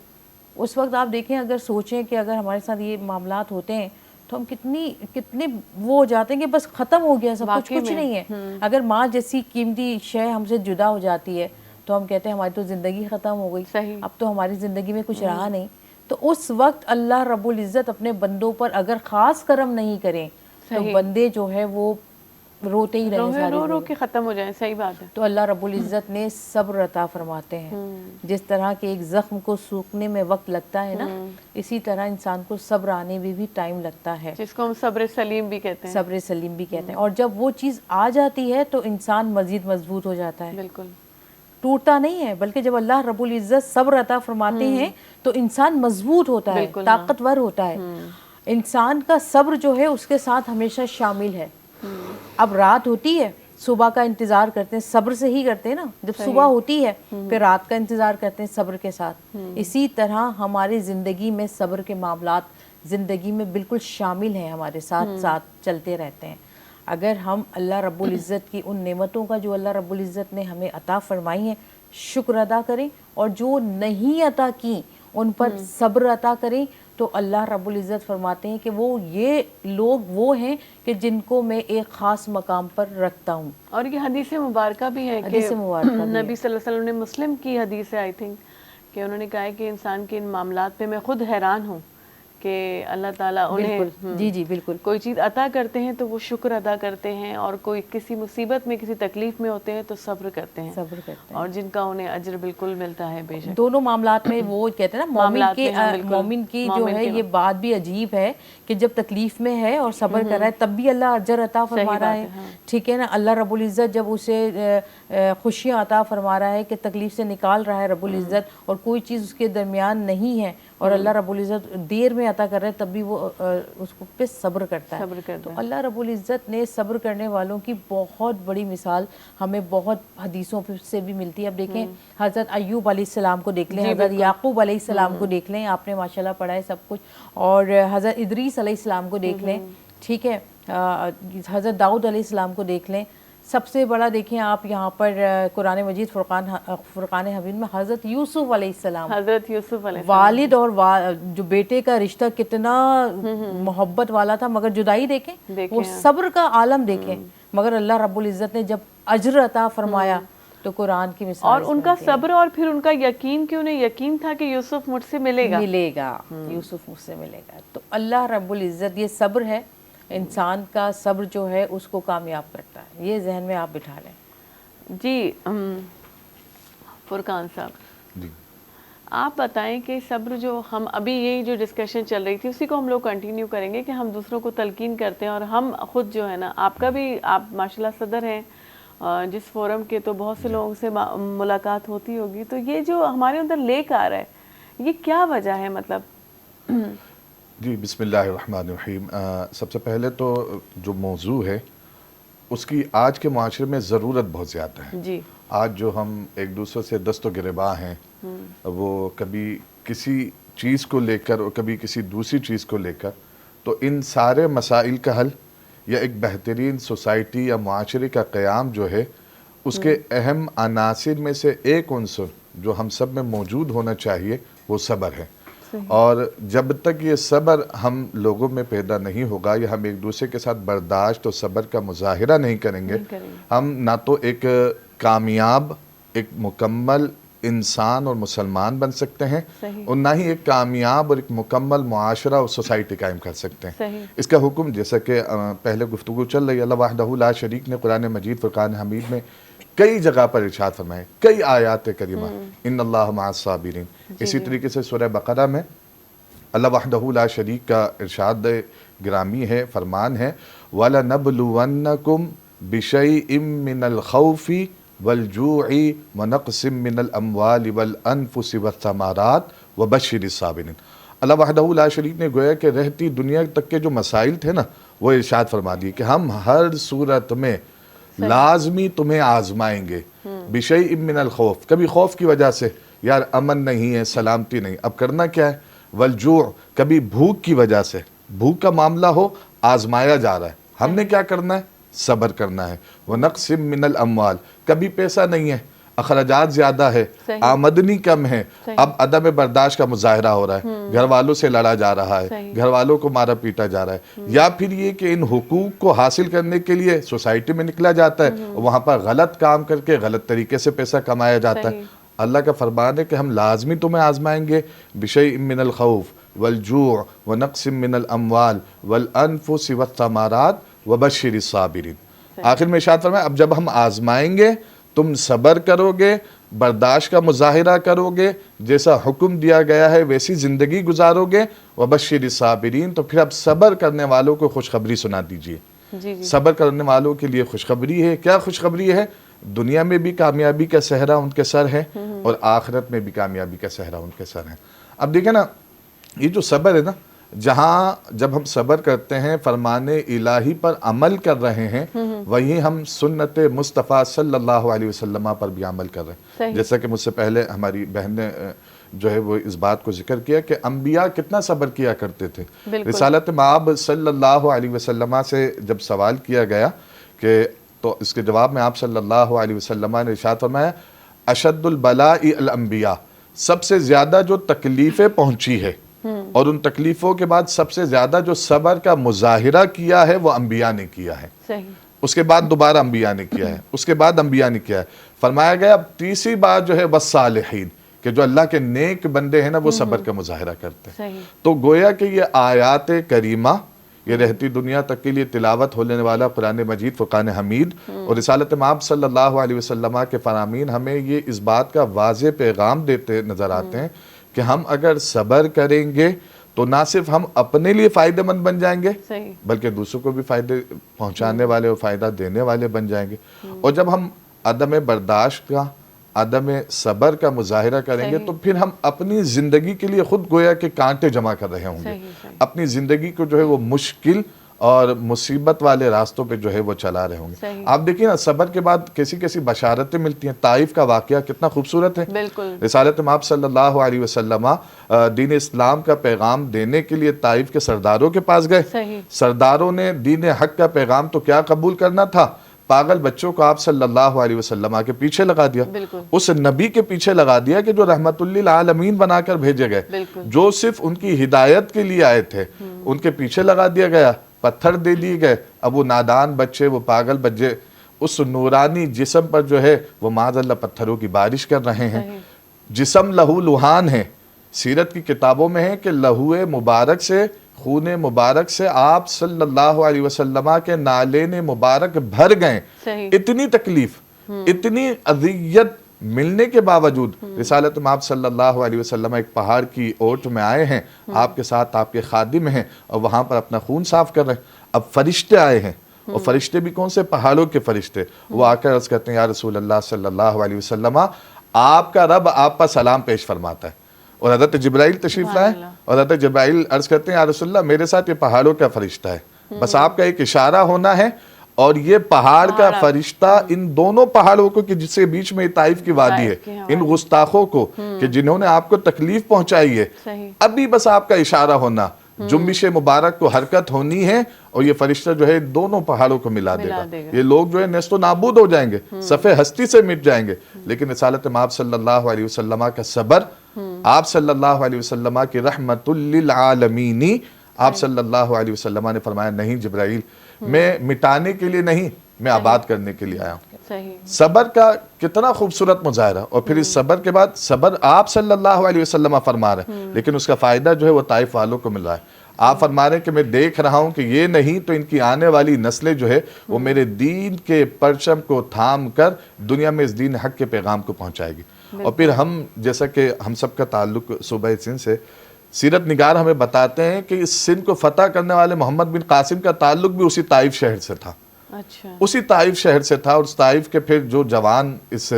Speaker 8: اس وقت آپ دیکھیں, اگر سوچیں کہ اگر ہمارے ساتھ یہ معاملات ہوتے ہیں تو ہم کتنے وہ ہو جاتے ہیں کہ بس ختم ہو گیا سب کچھ نہیں ہے. اگر ماں جیسی قیمتی شے ہم سے جدا ہو جاتی ہے تو ہم کہتے ہیں ہماری تو زندگی ختم ہو گئی, اب تو ہماری زندگی میں کچھ رہا نہیں. تو اس وقت اللہ رب العزت اپنے بندوں پر اگر خاص کرم نہیں کریں تو بندے جو ہے وہ روتے ہی رہیں,
Speaker 2: رو کے ختم ہو جائیں. صحیح بات ہے.
Speaker 8: تو اللہ رب العزت نے صبر عطا فرماتے ہیں. جس طرح کہ ایک زخم کو سوکھنے میں وقت لگتا ہے نا, اسی طرح انسان کو صبر آنے میں بھی ٹائم لگتا ہے,
Speaker 2: جس کو ہم صبر سلیم بھی کہتے ہیں.
Speaker 8: صبر سلیم بھی کہتے ہیں. اور جب وہ چیز آ جاتی ہے تو انسان مزید مضبوط ہو جاتا ہے.
Speaker 2: بالکل.
Speaker 8: ٹوٹتا نہیں ہے, بلکہ جب اللہ رب العزت صبر عطا فرماتے ہیں تو انسان مضبوط ہوتا ہے, طاقتور ہوتا ہے. انسان کا صبر جو ہے اس کے ساتھ ہمیشہ شامل ہے. اب رات ہوتی ہے, صبح کا انتظار کرتے ہیں, صبر سے ہی کرتے ہیں نا. جب صبح ہوتی ہے پھر رات کا انتظار کرتے ہیں صبر کے ساتھ. اسی طرح ہماری زندگی میں صبر کے معاملات زندگی میں بالکل شامل ہیں, ہمارے ساتھ ساتھ چلتے رہتے ہیں. اگر ہم اللہ رب العزت کی ان نعمتوں کا جو اللہ رب العزت نے ہمیں عطا فرمائی ہیں شکر ادا کریں, اور جو نہیں عطا کی ان پر صبر عطا کریں, تو اللہ رب العزت فرماتے ہیں کہ وہ یہ لوگ وہ ہیں کہ جن کو میں ایک خاص مقام پر رکھتا ہوں.
Speaker 2: اور یہ حدیث مبارکہ بھی ہے کہ نبی صلی اللہ علیہ وسلم نے, مسلم کی حدیث ہے آئی تھنک, کہ انہوں نے کہا ہے کہ انسان کے ان معاملات پہ میں خود حیران ہوں کہ اللہ تعالیٰ انہیں
Speaker 8: جی بالکل
Speaker 2: کوئی چیز عطا کرتے ہیں تو وہ شکر ادا کرتے ہیں, اور کوئی کسی مصیبت میں کسی تکلیف میں ہوتے ہیں تو صبر کرتے ہیں, اور جن کا انہیں اجر بالکل ملتا ہے. بے شک
Speaker 8: دونوں معاملات میں وہ کہتے ہیں نا, مومن کی جو ہے یہ بات بھی عجیب ہے کہ جب تکلیف میں ہے اور صبر کر رہا ہے تب بھی اللہ اجر عطا فرما رہا ہے. ٹھیک ہے نا. اللہ رب العزت جب اسے خوشیاں عطا فرما رہا ہے کہ تکلیف سے نکال رہا ہے رب العزت, اور کوئی چیز اس کے درمیان نہیں ہے, اور اللہ رب العزت دیر میں عطا کر رہے ہیں, تب بھی وہ اس کو پہ صبر کرتا ہے. تو اللہ رب العزت نے صبر کرنے والوں کی بہت بڑی مثال ہمیں بہت حدیثوں سے بھی ملتی ہے. اب دیکھیں حضرت ایوب علیہ السلام کو دیکھ لیں, حضرت یعقوب علیہ السلام کو دیکھ لیں, آپ نے ماشاءاللہ پڑھا ہے سب کچھ, اور حضرت ادریس علیہ السلام کو دیکھ لیں. ٹھیک ہے. حضرت داؤد علیہ السلام کو دیکھ لیں. سب سے بڑا دیکھیں آپ یہاں پر قرآن مجید فرقان حمید میں حضرت یوسف علیہ السلام,
Speaker 2: حضرت یوسف علیہ السلام,
Speaker 8: والد اور جو بیٹے کا رشتہ کتنا محبت والا تھا, مگر جدائی دیکھیں, وہ صبر کا عالم دیکھیں. مگر اللہ رب العزت نے جب اجر عطا فرمایا تو قرآن کی مثال,
Speaker 2: اور ان کا صبر اور پھر ان کا یقین, کہ انہیں یقین تھا کہ یوسف مجھ سے ملے گا,
Speaker 8: یوسف مجھ سے ملے گا. تو اللہ رب العزت یہ صبر ہے, انسان کا صبر جو ہے اس کو کامیاب کرتا ہے. یہ ذہن میں آپ بٹھا لیں.
Speaker 2: جی فرقان صاحب, آپ بتائیں کہ صبر جو ہم ابھی یہی جو ڈسکشن چل رہی تھی اسی کو ہم لوگ کنٹینیو کریں گے کہ ہم دوسروں کو تلقین کرتے ہیں, اور ہم خود جو ہے نا, آپ کا بھی, آپ ماشاءاللہ صدر ہیں جس فورم کے, تو بہت سے لوگوں سے ملاقات ہوتی ہوگی, تو یہ جو ہمارے اندر لے کر آ رہا ہے یہ کیا وجہ ہے؟ مطلب
Speaker 9: جی بسم اللہ الرحمن الرحیم. سب سے پہلے تو جو موضوع ہے اس کی آج کے معاشرے میں ضرورت بہت زیادہ ہے.
Speaker 2: جی
Speaker 9: آج جو ہم ایک دوسرے سے دست و گریباں ہیں وہ کبھی کسی چیز کو لے کر اور کبھی کسی دوسری چیز کو لے کر, تو ان سارے مسائل کا حل یا ایک بہترین سوسائٹی یا معاشرے کا قیام جو ہے اس کے اہم عناصر میں سے ایک عنصر جو ہم سب میں موجود ہونا چاہیے وہ صبر ہے. اور جب تک یہ صبر ہم لوگوں میں پیدا نہیں ہوگا یا ہم ایک دوسرے کے ساتھ برداشت اور صبر کا مظاہرہ نہیں کریں گے, ہم نہ تو ایک کامیاب ایک مکمل انسان اور مسلمان بن سکتے ہیں اور نہ ہی ایک کامیاب اور ایک مکمل معاشرہ اور سوسائٹی قائم کر سکتے ہیں. اس کا حکم جیسا کہ پہلے گفتگو چل رہی ہے, اللہ وحدہ لا شریک نے قرآن مجید فرقان حمید میں کئی جگہ پر ارشاد فرمائے, کئی آیات کریمہ, ان اللہ مع الصابرین. اسی طریقے سے سورہ بقرہ میں اللہ وحدہ لا شریک کا ارشاد گرامی ہے, فرمان ہے وَلَنَبْلُوَنَّكُمْ بِشَيْءٍ مِّنَ الْخَوْفِ وَالْجُوعِ وَنَقْصٍ مِّنَ الْأَمْوَالِ وَالْأَنفُسِ وَالثَّمَرَاتِ وَبَشِّرِ الصَّابِرِينَ. اللہ وحدہ لا شریک نے گویا کہ رہتی دنیا تک کے جو مسائل تھے نا وہ ارشاد فرما دیے کہ ہم ہر صورت میں لازمی تمہیں آزمائیں گے. بِشَيْءٍ مِّنَ الْخَوْفِ, کبھی خوف کی وجہ سے یار امن نہیں ہے, سلامتی نہیں, اب کرنا کیا ہے. والجوع, کبھی بھوک کی وجہ سے, بھوک کا معاملہ ہو, آزمایا جا رہا ہے, ہم نے کیا کرنا ہے, صبر کرنا ہے. وَنَقْصٍ مِّنَ الْأَمْوَالِ, کبھی پیسہ نہیں ہے, اخراجات زیادہ ہے, آمدنی کم ہے, اب عدم برداشت کا مظاہرہ ہو رہا ہے, گھر والوں سے لڑا جا رہا ہے, گھر والوں کو مارا پیٹا جا رہا ہے, یا پھر یہ کہ ان حقوق کو حاصل کرنے کے لیے سوسائٹی میں نکلا جاتا ہے, وہاں پر غلط کام کر کے غلط طریقے سے پیسہ کمایا جاتا ہے. اللہ کا فرمان ہے کہ ہم لازمی تمہیں آزمائیں گے. بِشَيْءٍ مِّنَ الْخَوْفِ وَالْجُوعِ وَنَقْصٍ مِّنَ الْأَمْوَالِ وَالْأَنفُسِ وَالثَّمَرَاتِ وَبَشِّرِ الصَّابِرِينَ. آخر میں ارشاد فرمایا اب جب ہم آزمائیں گے, تم صبر کرو گے, برداشت کا مظاہرہ کرو گے, جیسا حکم دیا گیا ہے ویسی زندگی گزارو گے. وَبَشِّرِ الصَّابِرِينَ, تو پھر اب صبر کرنے والوں کو خوشخبری سنا دیجئے. صبر کرنے والوں کے لیے خوشخبری ہے. کیا خوشخبری ہے؟ دنیا میں بھی کامیابی کا صحرا ان کے سر ہے اور آخرت میں بھی کامیابی کا صحرا ان کے سر ہے. اب دیکھیں نا, یہ جو صبر ہے نا, جہاں جب ہم صبر کرتے ہیں فرمان الہی پر عمل کر رہے ہیں, وہیں ہم سنت مصطفیٰ صلی اللہ علیہ وسلم پر بھی عمل کر رہے ہیں. جیسا کہ مجھ سے پہلے ہماری بہن نے جو ہے وہ اس بات کو ذکر کیا کہ انبیاء کتنا صبر کیا کرتے تھے. رسالت مآب صلی اللہ علیہ وسلم سے جب سوال کیا گیا کہ تو اس کے جواب میں آپ صلی اللہ علیہ وسلم نے ارشاد فرمایا اشد البلاء الانبیاء, سب سے زیادہ جو تکلیفیں پہنچی ہے اور ان تکلیفوں کے بعد سب سے زیادہ جو صبر کا مظاہرہ کیا ہے وہ انبیاء نے کیا ہے. اس کے بعد دوبارہ انبیاء نے کیا ہے, اس کے بعد انبیاء نے کیا ہے. فرمایا گیا اب تیسری بات جو ہے والصالحین, کہ جو اللہ کے نیک بندے ہیں نا وہ صبر کا مظاہرہ کرتے ہیں. تو گویا کہ یہ آیات کریمہ یہ رہتی دنیا تک کے لیے تلاوت ہونے والا قرآن مجید فرقان حمید اور رسالت مآب صلی اللہ علیہ وسلم کے فرامین ہمیں یہ اس بات کا واضح پیغام دیتے نظر آتے ہیں کہ ہم اگر صبر کریں گے تو نہ صرف ہم اپنے لیے فائدہ مند بن جائیں گے بلکہ دوسروں کو بھی فائدے پہنچانے والے اور فائدہ دینے والے بن جائیں گے. اور جب ہم عدم برداشت کا, عدم صبر کا مظاہرہ کریں گے تو پھر ہم اپنی زندگی کے لیے خود گویا کہ کانٹے جمع کر رہے ہوں گے. اپنی زندگی کو جو ہے وہ مشکل اور مصیبت والے راستوں پہ جو ہے وہ چلا رہے ہوں گے. آپ دیکھیں نا, صبر کے بعد کیسی کیسی بشارتیں ملتی ہیں. طائف کا واقعہ کتنا خوبصورت ہے. رسالت مآب صلی اللہ علیہ وسلم دین اسلام کا پیغام دینے کے لیے طائف کے سرداروں کے پاس گئے. سرداروں نے دین حق کا پیغام تو کیا قبول کرنا تھا, پاگل بچوں کو آپ صلی اللہ علیہ وسلم کے پیچھے لگا دیا. اس نبی کے پیچھے لگا دیا کہ جو رحمت للعالمین بنا کر بھیجے گئے, جو صرف ان کی ہدایت کے لیے آئے تھے, ان کے پیچھے لگا دیا گیا, پتھر دے دیے گئے. اب وہ نادان بچے, وہ پاگل بچے اس نورانی جسم پر جو ہے وہ معاذ اللہ پتھروں کی بارش کر رہے ہیں. جسم لہو لہان ہے. سیرت کی کتابوں میں ہے کہ لہو مبارک سے, خون مبارک سے آپ صلی اللہ علیہ وسلم کے نالین مبارک بھر گئے. اتنی تکلیف, اتنی اذیت ملنے کے باوجود رسالت مآب صلی اللہ علیہ وسلم ایک پہاڑ کی اوٹ میں آئے ہیں, آپ کے ساتھ آپ کے خادم ہیں اور وہاں پر اپنا خون صاف کر رہے ہیں. اب فرشتے آئے ہیں, اور فرشتے بھی کون سے, پہاڑوں کے فرشتے. وہ آ کر عرض کرتے ہیں یا رسول اللہ صلی اللہ علیہ وسلم, آپ کا رب آپ پر سلام پیش فرماتا ہے. اور حضرت جبرائیل تشریف لائے اور حضرت جبرائیل عرض کرتے ہیں یا رسول اللہ میرے ساتھ یہ پہاڑوں کا فرشتہ ہے, بس آپ کا ایک اشارہ ہونا ہے اور یہ پہاڑ کا فرشتہ ان دونوں پہاڑوں کو کہ جس کے بیچ میں طائف کی وادی ہے، ان گستاخوں کو کہ جنہوں نے آپ کو تکلیف پہنچائی ہے، ابھی بس آپ کا اشارہ ہونا، جنبش مبارک کو حرکت ہونی ہے اور یہ فرشتہ جو ہے دونوں پہاڑوں کو ملا دے گا. یہ لوگ جو ہے نیست و نابود ہو جائیں گے، صفحے ہستی سے مٹ جائیں گے، لیکن رسالت مآب صلی اللہ علیہ وسلم کا صبر، آپ صلی اللہ علیہ وسلم کی رحمت للعالمین، آپ صلی اللہ علیہ وسلم نے فرمایا نہیں جبرائیل، میں مٹانے کے لیے نہیں، میں آباد کرنے کے لیے آیا ہوں. صبر کا کتنا خوبصورت مظاہرہ. اور پھر اس صبر کے بعد صبر آپ صلی اللہ علیہ وسلم فرما رہے ہیں، لیکن اس کا فائدہ جو ہے وہ طائف والوں کو مل رہا ہے. آپ فرما رہے ہیں کہ میں دیکھ رہا ہوں کہ یہ نہیں تو ان کی آنے والی نسلیں جو ہے وہ میرے دین کے پرچم کو تھام کر دنیا میں اس دین حق کے پیغام کو پہنچائے گی. اور پھر ہم جیسا کہ ہم سب کا تعلق صوبہ سندھ سے، سیرت نگار ہمیں بتاتے ہیں کہ اس سندھ کو فتح کرنے والے محمد بن قاسم کا تعلق بھی اسی طائف شہر سے تھا. اسی طائف شہر سے تھا. اور اس طائف کے پھر جو جوان اس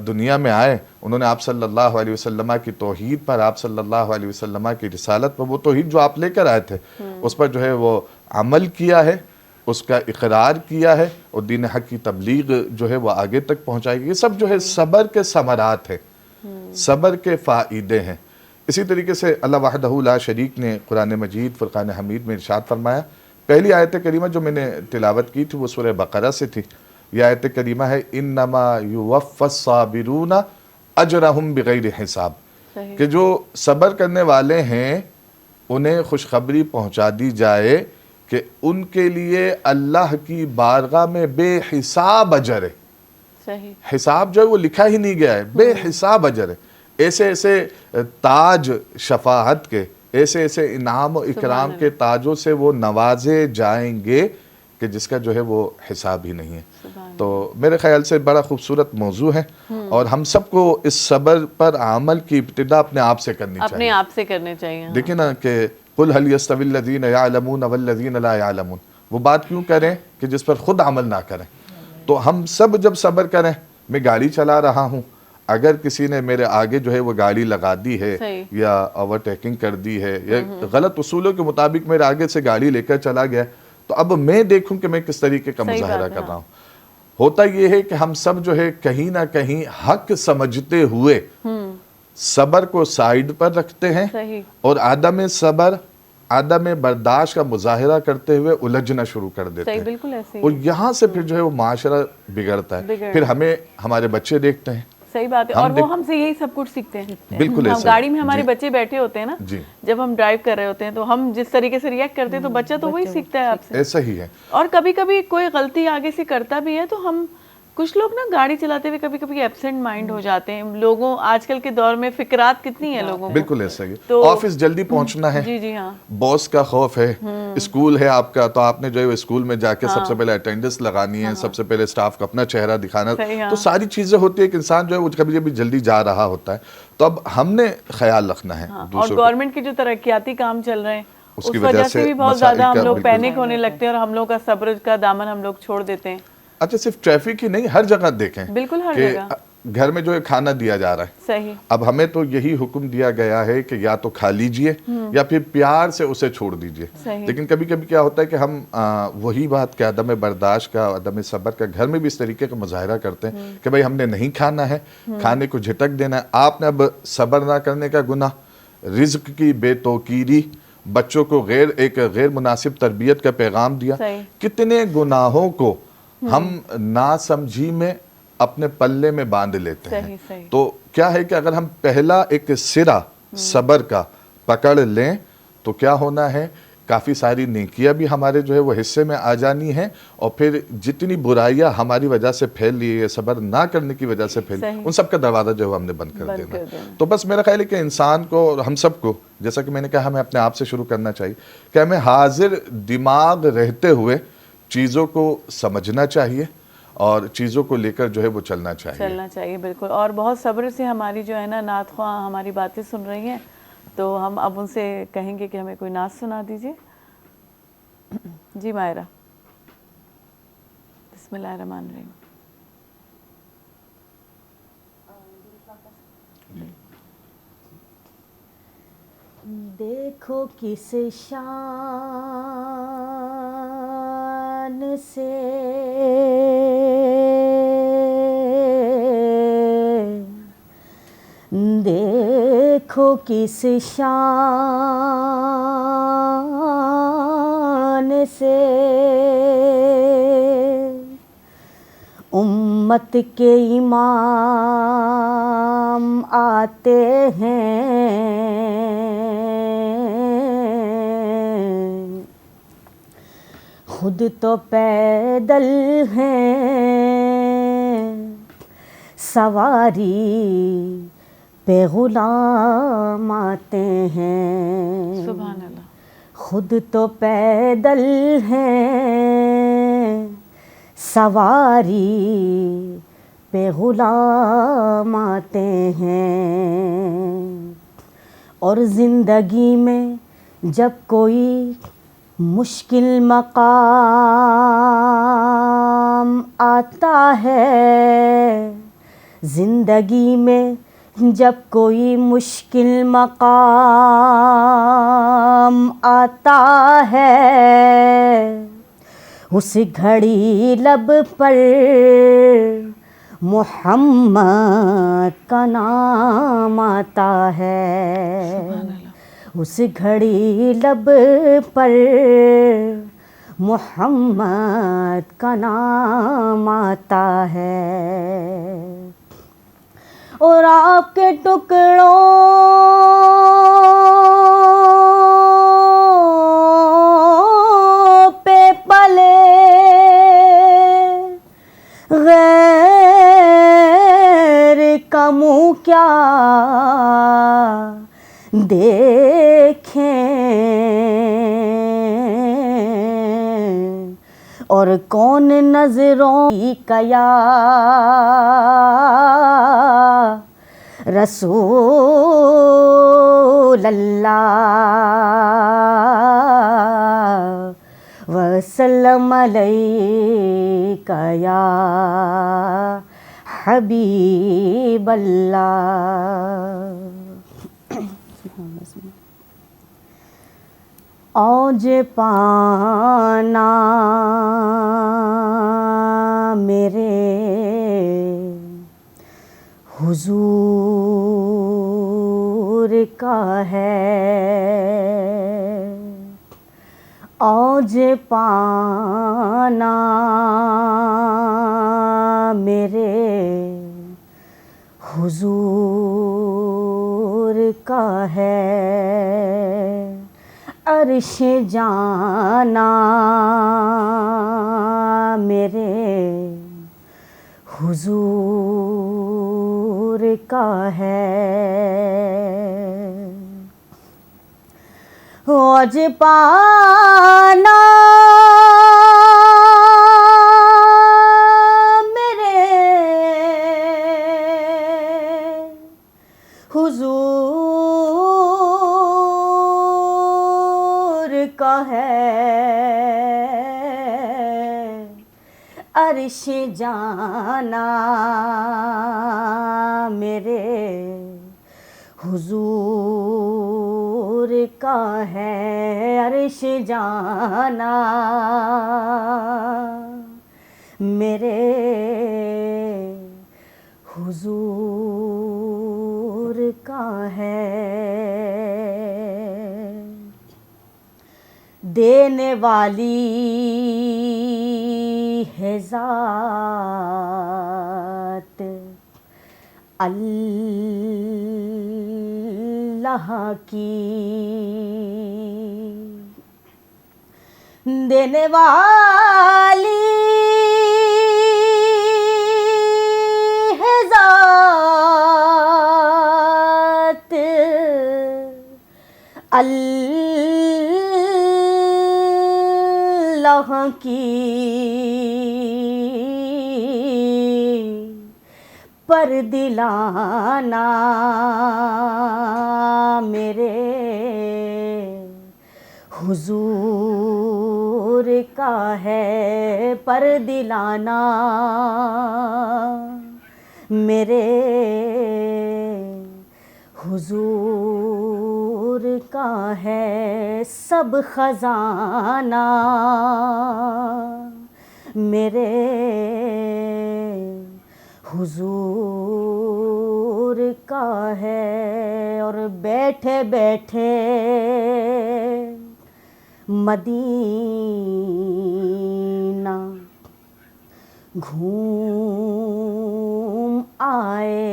Speaker 9: دنیا میں آئے، انہوں نے آپ صلی اللہ علیہ وسلم کی توحید پر، آپ صلی اللہ علیہ وسلم کی رسالت پر، وہ توحید جو آپ لے کر آئے تھے اس پر جو ہے وہ عمل کیا ہے، اس کا اقرار کیا ہے اور دین حق کی تبلیغ جو ہے وہ آگے تک پہنچائے گی. یہ سب جو ہے صبر کے ثمرات ہیں، صبر کے فائدے ہیں. اسی طریقے سے اللہ وحدہ لا شریک نے قرآن مجید فرقان حمید میں ارشاد فرمایا. پہلی آیت کریمہ جو میں نے تلاوت کی تھی وہ سورہ بقرہ سے تھی. یہ آیت کریمہ ہے انما یوفی الصابرون اجرہم بغیر حساب، کہ جو صبر کرنے والے ہیں انہیں خوشخبری پہنچا دی جائے کہ ان کے لیے اللہ کی بارگاہ میں بے حساب اجر ہے. حساب جو ہے وہ لکھا ہی نہیں گیا ہے، بے حساب اجر ہے. ایسے ایسے تاج شفاعت کے، ایسے ایسے انعام و اکرام کے تاجوں سے وہ نوازے جائیں گے کہ جس کا جو ہے وہ حساب ہی نہیں ہے. تو میرے خیال سے بڑا خوبصورت موضوع ہے اور ہم سب کو اس صبر پر عمل کی ابتدا اپنے آپ سے کرنی چاہیے.
Speaker 2: اپنے آپ سے کرنے چاہیے.
Speaker 9: دیکھیں نا کہ قُلْ هَلْ يَسْتَوِي الَّذِينَ يَعْلَمُونَ وَالَّذِينَ لَا يَعْلَمُونَ، وہ بات کیوں کریں کہ جس پر خود عمل نہ کریں. تو ہم سب جب صبر کریں، میں گاڑی چلا رہا ہوں، اگر کسی نے میرے آگے جو ہے وہ گاڑی لگا دی ہے یا اوورٹیکنگ کر دی ہے یا غلط اصولوں کے مطابق میرے آگے سے گاڑی لے کر چلا گیا، تو اب میں دیکھوں کہ میں کس طریقے کا مظاہرہ کر رہا ہوں. ہوتا یہ ہے کہ ہم سب جو ہے کہیں نہ کہیں حق سمجھتے ہوئے صبر کو سائیڈ پر رکھتے ہیں اور عدم صبر، عدم برداشت کا مظاہرہ کرتے ہوئے الجھنا شروع کر دیتے ہیں. اور یہاں سے پھر جو ہے وہ معاشرہ بگڑتا ہے. پھر ہمیں ہمارے بچے دیکھتے ہیں.
Speaker 2: صحیح بات ہے. اور وہ ہم سے یہی سب کچھ سیکھتے ہیں.
Speaker 9: بالکل
Speaker 2: ہم گاڑی میں ہمارے بچے بیٹھے ہوتے ہیں نا، جب ہم ڈرائیو کر رہے ہوتے ہیں تو ہم جس طریقے سے ریئیکٹ کرتے ہیں تو بچہ تو وہی سیکھتا ہے آپ سے.
Speaker 9: ایسا ہی ہے.
Speaker 2: اور کبھی کبھی کوئی غلطی آگے سے کرتا بھی ہے تو ہم کچھ لوگ نا گاڑی چلاتے ہوئے کبھی کبھی ایبسنٹ مائنڈ ہو جاتے ہیں. لوگوں آج کل کے دور میں فکرات کتنی ہیں لوگوں کو.
Speaker 9: بالکل ایسا ہی. آفس جلدی پہنچنا ہے،
Speaker 2: جی ہاں،
Speaker 9: باس کا خوف ہے، اسکول ہے آپ کا تو آپ نے جو ہے اسکول میں جا کے سب سے پہلے اٹینڈنس لگانی ہے، سب سے پہلے اسٹاف کو اپنا چہرہ دکھانا. تو ساری چیزیں ہوتی ہے کہ انسان جو ہے وہ کبھی کبھی جلدی جا رہا ہوتا ہے. تو اب ہم نے خیال رکھنا ہے.
Speaker 2: اور گورنمنٹ کے جو ترقیاتی کام چل رہے ہیں اس وجہ سے بھی بہت زیادہ ہم لوگ پینک ہونے لگتے ہیں اور ہم لوگ کا صبر کا دامن ہم لوگ چھوڑ دیتے ہیں.
Speaker 9: اچھا صرف ٹریفک ہی نہیں، ہر جگہ دیکھیں.
Speaker 2: بالکل ہر
Speaker 9: کہ
Speaker 2: جگہ
Speaker 9: گھر میں جو ہے کھانا دیا جا رہا ہے،
Speaker 2: صحیح.
Speaker 9: اب ہمیں تو یہی حکم دیا گیا ہے کہ یا تو کھا لیجئے یا پھر پیار سے اسے چھوڑ دیجئے. لیکن کبھی کبھی کیا ہوتا ہے کہ ہم وہی بات کہ عدم برداشت کا، عدم صبر کا گھر میں بھی اس طریقے کا مظاہرہ کرتے ہیں کہ بھائی ہم نے نہیں کھانا ہے، کھانے کو جھٹک دینا ہے. آپ نے اب صبر نہ کرنے کا گناہ، رزق کی بے توقیری، بچوں کو ایک غیر مناسب تربیت کا پیغام دیا. کتنے گناہوں کو ہم ناسمجھی میں اپنے پلے میں باندھ لیتے ہیں. تو کیا ہے کہ اگر ہم پہلا ایک سرا صبر کا پکڑ لیں تو کیا ہونا ہے، کافی ساری نیکیاں بھی ہمارے جو ہے وہ حصے میں آ جانی ہیں. اور پھر جتنی برائیاں ہماری وجہ سے پھیل لی ہے، صبر نہ کرنے کی وجہ سے پھیل، ان سب کا دروازہ جو ہے ہم نے بند کر دینا. تو بس میرا خیال ہے کہ انسان کو اور ہم سب کو، جیسا کہ میں نے کہا، ہمیں اپنے آپ سے شروع کرنا چاہیے کہ ہمیں حاضر دماغ رہتے ہوئے چیزوں کو سمجھنا چاہیے اور چیزوں کو لے کر جو ہے وہ چلنا چاہیے.
Speaker 2: بالکل. اور بہت صبر سے ہماری جو ہے نا نعت خواہ ہماری باتیں سن رہی ہیں، تو ہم اب ان سے کہیں گے کہ ہمیں کوئی نعت سنا دیجیے. جی مائرہ. بسم اللہ الرحمن الرحیم.
Speaker 10: دیکھو کس شان
Speaker 11: سے دیکھو کس شان سے امت کے امام آتے ہیں، خود تو پیدل ہیں، سواری پہ غلام آتے ہیں،
Speaker 2: سبحان اللہ،
Speaker 11: خود تو پیدل ہیں، سواری پہ غلام آتے ہیں، اور زندگی میں جب کوئی مشکل مقام آتا ہے، زندگی میں جب کوئی مشکل مقام آتا ہے، اس گھڑی لب پر محمد کا نام آتا ہے، اس گھڑی لب پر محمد کا نام آتا ہے، اور آپ کے ٹکڑوں پہ پلے غیر کا منہ کیا دیکھیں، اور کون نظروں کا یا رسول اللہ وسلم علیک یا حبیب اللہ۔ اوج پانا میرے حضور کا ہے، اوج پانا میرے حضور کا ہے، عرش جانا میرے حضور کا ہے، اوج پانا میرے حضور کا ہے، عرش جانا میرے حضور کا ہے، عرش جانا میرے حضور کا ہے، دینے والی ہے ذات اللہ کی، دینے والی ہے ذات اللہ کی، پر دلانا میرے حضور کا ہے، پر دلانا میرے حضور کا ہے، سب خزانہ
Speaker 10: میرے حضور کا ہے، اور بیٹھے بیٹھے مدینہ گھوم آئے،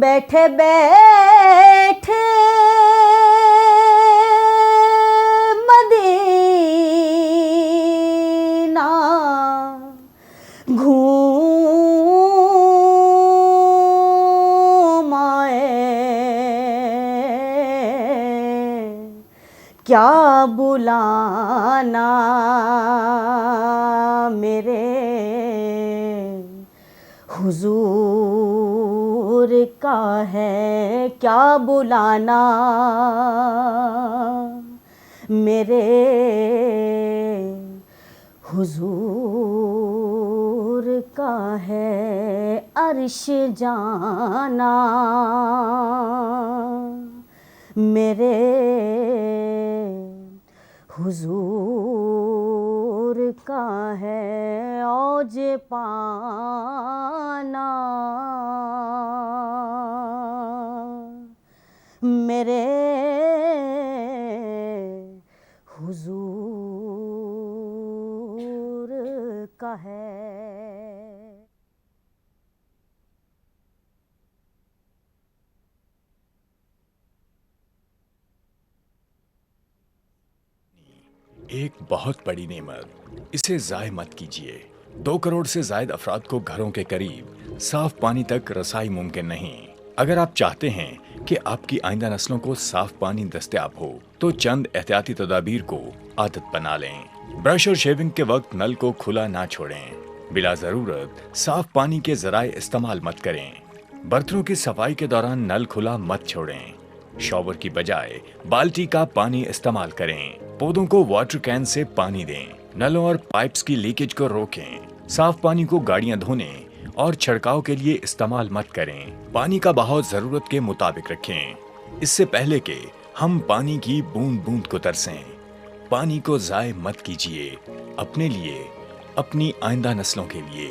Speaker 10: بیٹھے بیٹھے مدینہ گھوم آئے، کیا بلانا میرے حضور کا ہے، کیا بلانا میرے حضور کا ہے، عرش جانا میرے حضور کا ہے، اوج پانا میرے حضور کا ہے۔
Speaker 12: ایک بہت بڑی نعمت، اسے ضائع مت کیجیے۔ 2 کروڑ سے زائد افراد کو گھروں کے قریب صاف پانی تک رسائی ممکن نہیں۔ اگر آپ چاہتے ہیں کہ آپ کی آئندہ نسلوں کو صاف پانی دستیاب ہو تو چند احتیاطی تدابیر کو عادت بنا لیں۔ برش اور شیونگ کے وقت نل کو کھلا نہ چھوڑیں۔ بلا ضرورت صاف پانی کے ذرائع استعمال مت کریں۔ برتنوں کی صفائی کے دوران نل کھلا مت چھوڑیں۔ شاور کی بجائے بالٹی کا پانی استعمال کریں۔ پودوں کو واٹر کین سے پانی دیں۔ نلوں اور پائپس کی لیکیج کو روکیں۔ صاف پانی کو گاڑیاں دھونے اور چھڑکاؤ کے لیے استعمال مت کریں۔ پانی کا بہاؤ ضرورت کے مطابق رکھیں۔ اس سے پہلے کہ ہم پانی کی بوند بوند کو ترسیں، پانی کو ضائع مت کیجیے، اپنے لیے، اپنی آئندہ نسلوں کے لیے۔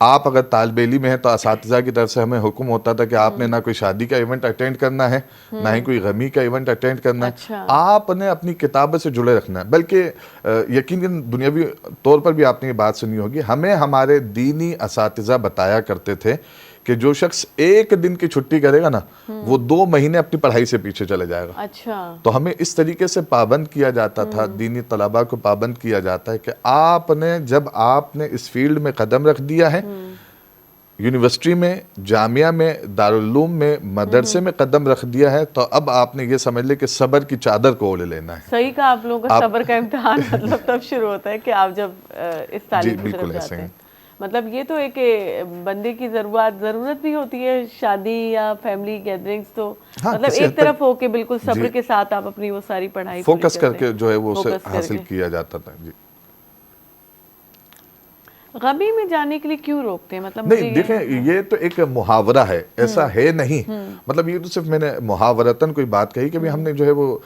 Speaker 9: آپ اگر طالب علم ہیں تو اساتذہ کی طرف سے ہمیں حکم ہوتا تھا کہ آپ نے نہ کوئی شادی کا ایونٹ اٹینڈ کرنا ہے، نہ ہی کوئی غمی کا ایونٹ اٹینڈ کرنا ہے، آپ نے اپنی کتابت سے جڑے رکھنا ہے. بلکہ یقیناً دنیاوی طور پر بھی آپ نے یہ بات سنی ہوگی، ہمیں ہمارے دینی اساتذہ بتایا کرتے تھے کہ جو شخص ایک دن کی چھٹی کرے گا نا وہ 2 مہینے اپنی پڑھائی سے پیچھے چلے جائے گا.
Speaker 2: اچھا.
Speaker 9: تو ہمیں اس طریقے سے پابند کیا جاتا تھا، دینی طلباء کو پابند کیا جاتا ہے کہ آپ نے جب آپ نے اس فیلڈ میں قدم رکھ دیا ہے، یونیورسٹی میں، جامعہ میں، دارالعلوم میں، مدرسے میں قدم رکھ دیا ہے، تو اب آپ نے یہ سمجھ لے کہ صبر کی چادر کو اوڑھ لینا ہے.
Speaker 2: صحیح کہا آپ لوگوں کا صبر کا امتحان مطلب تب شروع ہوتا ہے کہ آپ جب اس تعلیم کی طرف جاتے ہیں. مطلب یہ تو ایک بندے کی ضرورت بھی ہوتی ہے شادی یا فیملی گیدرنگز، تو مطلب ایک طرف ہو کے بالکل صبر کے ساتھ آپ اپنی وہ ساری پڑھائی
Speaker 9: فوکس کر کے جو ہے وہ اسے حاصل کیا جاتا تھا. جی.
Speaker 2: غمی میں جانے کے لیے کیوں روکتے ہیں؟ مطلب
Speaker 9: نہیں دیکھیں، یہ تو ایک محاورہ ہے، ایسا ہے نہیں. مطلب یہ تو صرف میں نے محاورتاً کوئی بات کہی کہ ہم نے جو ہے وہ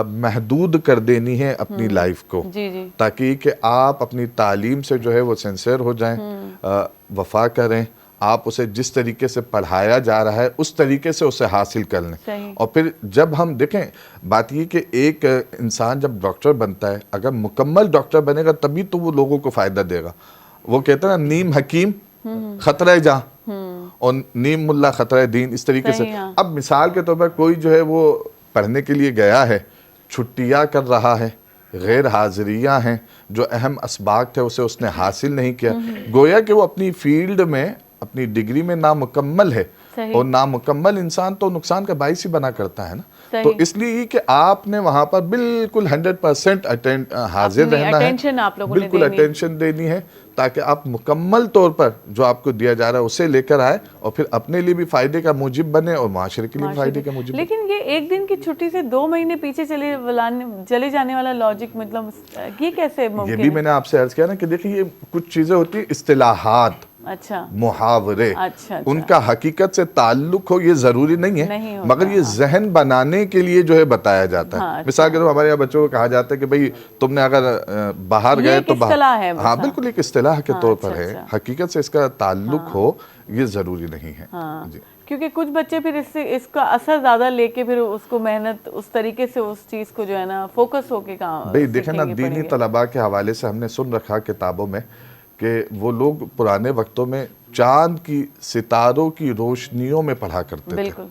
Speaker 9: محدود کر دینی ہے اپنی لائف کو، تاکہ کہ آپ اپنی تعلیم سے جو ہے وہ سنسیئر ہو جائیں، وفا کریں، آپ اسے جس طریقے سے پڑھایا جا رہا ہے اس طریقے سے اسے حاصل کر لیں. اور پھر جب ہم دیکھیں بات یہ کہ ایک انسان جب ڈاکٹر بنتا ہے، اگر مکمل ڈاکٹر بنے گا تبھی تو وہ لوگوں کو فائدہ دے گا. وہ کہتے ہیں نا نیم حکیم خطرہ جاں اور نیم ملا خطرہ دین، اس طریقے سے. اب مثال کے طور پر کوئی جو ہے وہ پڑھنے کے لیے گیا ہے، چھٹیاں کر رہا ہے، غیر حاضریاں ہیں، جو اہم اسباق تھے اسے اس نے حاصل نہیں کیا، گویا کہ وہ اپنی فیلڈ میں اپنی ڈگری میں نامکمل ہے. اور نامکمل انسان تو نقصان کا باعث ہی بنا کرتا ہے نا. تو اس لیے کہ آپ نے وہاں پر بالکل 100% حاضر رہنا ہے، بالکل اٹینشن دینی ہے، تاکہ آپ مکمل طور پر جو آپ کو دیا جا رہا ہے اسے لے کر آئے اور پھر اپنے لیے بھی فائدے کا موجب بنے اور معاشرے کے لیے بھی فائدے کا موجب بنے.
Speaker 2: لیکن یہ ایک دن کی چھٹی سے 2 مہینے پیچھے چلے جانے والا لاجک مطلب یہ کیسے ممکن ہے؟
Speaker 9: یہ بھی میں نے آپ سے عرض کیا نا کہ دیکھیں یہ کچھ چیزیں ہوتی ہیں اصطلاحات، محاورے، ان کا حقیقت سے تعلق ہو یہ ضروری نہیں ہے، مگر یہ ذہن بنانے کے لیے جو ہے بتایا جاتا ہے. مثال کے طور پر ہمارے یہاں بچوں کو کہا جاتا ہے کہ بھئی تم نے اگر باہر گئے تو ہاں بالکل ایک اصطلاح کے طور پر ہے، حقیقت سے اس کا تعلق ہو یہ ضروری نہیں ہے.
Speaker 2: کیونکہ کچھ بچے پھر اس کا اثر زیادہ لے کے پھر اس کو محنت اس طریقے سے اس چیز کو جو ہے نا فوکس ہو کے کام
Speaker 9: بھئی دیکھیں نا دینی طلباء کے حوالے سے ہم نے سن رکھا کتابوں میں کہ وہ لوگ پرانے وقتوں میں چاند کی ستاروں کی روشنیوں میں پڑھا کرتے تھے.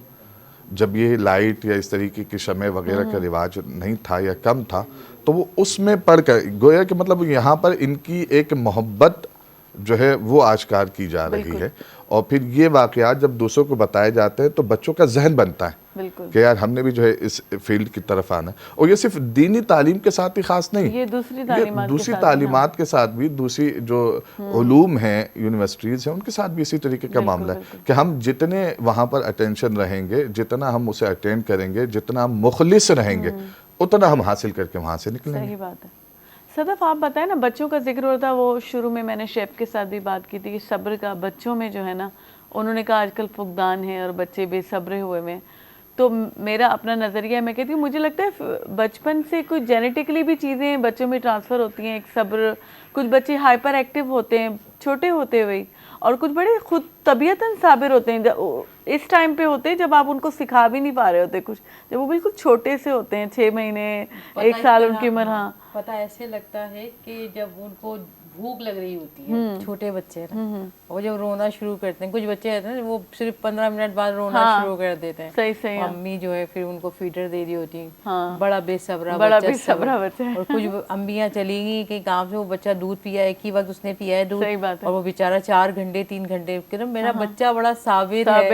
Speaker 9: جب یہ لائٹ یا اس طریقے کی شمع وغیرہ کا رواج نہیں تھا یا کم تھا تو وہ اس میں پڑھ کر گویا کہ مطلب یہاں پر ان کی ایک محبت جو ہے وہ آشکار کی جا رہی ہے. اور پھر یہ واقعات جب دوسروں کو بتائے جاتے ہیں تو بچوں کا ذہن بنتا ہے کہ یار ہم نے بھی جو ہے اس فیلڈ کی طرف آنا ہے. اور یہ صرف دینی تعلیم کے ساتھ ہی خاص نہیں،
Speaker 2: یہ دوسری
Speaker 9: تعلیمات کے ساتھ بھی، دوسری جو علوم ہیں یونیورسٹیز ہیں ان کے ساتھ بھی اسی طریقے کا معاملہ ہے کہ ہم جتنے وہاں پر اٹینشن رہیں گے، جتنا ہم اسے اٹینڈ کریں گے، جتنا ہم مخلص رہیں گے اتنا ہم حاصل کر کے وہاں سے نکلیں گے.
Speaker 2: صحیح بات ہے. صدف آپ بتائیں نا بچوں کا ذکر ہوتا ہے، وہ شروع میں میں نے شیف کے ساتھ بھی بات کی تھی کہ صبر کا بچوں میں جو ہے نا، انہوں نے کہا آج کل فقدان ہے اور بچے بے صبرے ہوئے میں. تو میرا اپنا نظریہ میں کہتی ہوں مجھے لگتا ہے بچپن سے کوئی جینیٹکلی بھی چیزیں بچوں میں ٹرانسفر ہوتی ہیں، ایک صبر. کچھ بچے ہائپر ایکٹیو ہوتے ہیں چھوٹے ہوتے ہوئے اور کچھ بڑے خود طبیعتاً صابر ہوتے ہیں اس ٹائم پہ ہوتے ہیں جب آپ ان کو سکھا بھی نہیں پا رہے ہوتے کچھ، جب وہ بالکل چھوٹے سے ہوتے ہیں 6 مہینے 1 سال ان کی عمر. ہاں
Speaker 8: پتہ ایسے لگتا ہے کہ جب ان کو بھوک لگ رہی ہوتی ہے، چھوٹے بچے وہ جب رونا شروع کرتے ہیں، کچھ بچے رہتے ہیں وہ صرف 15 منٹ بعد رونا شروع کر دیتے ہیں.
Speaker 2: صحیح
Speaker 8: امی جو ہے پھر ان کو فیڈر دے دی ہوتی ہے، بڑا بے صبرا بچہ. اور کچھ امیاں چلی گئی کہ کام سے وہ بچہ دودھ پیا، ایک ہی وقت اس نے پیا ہے دودھ، اور وہ بیچارہ 4 گھنٹے 3 گھنٹے کہ میرا بچہ بڑا صابر ہے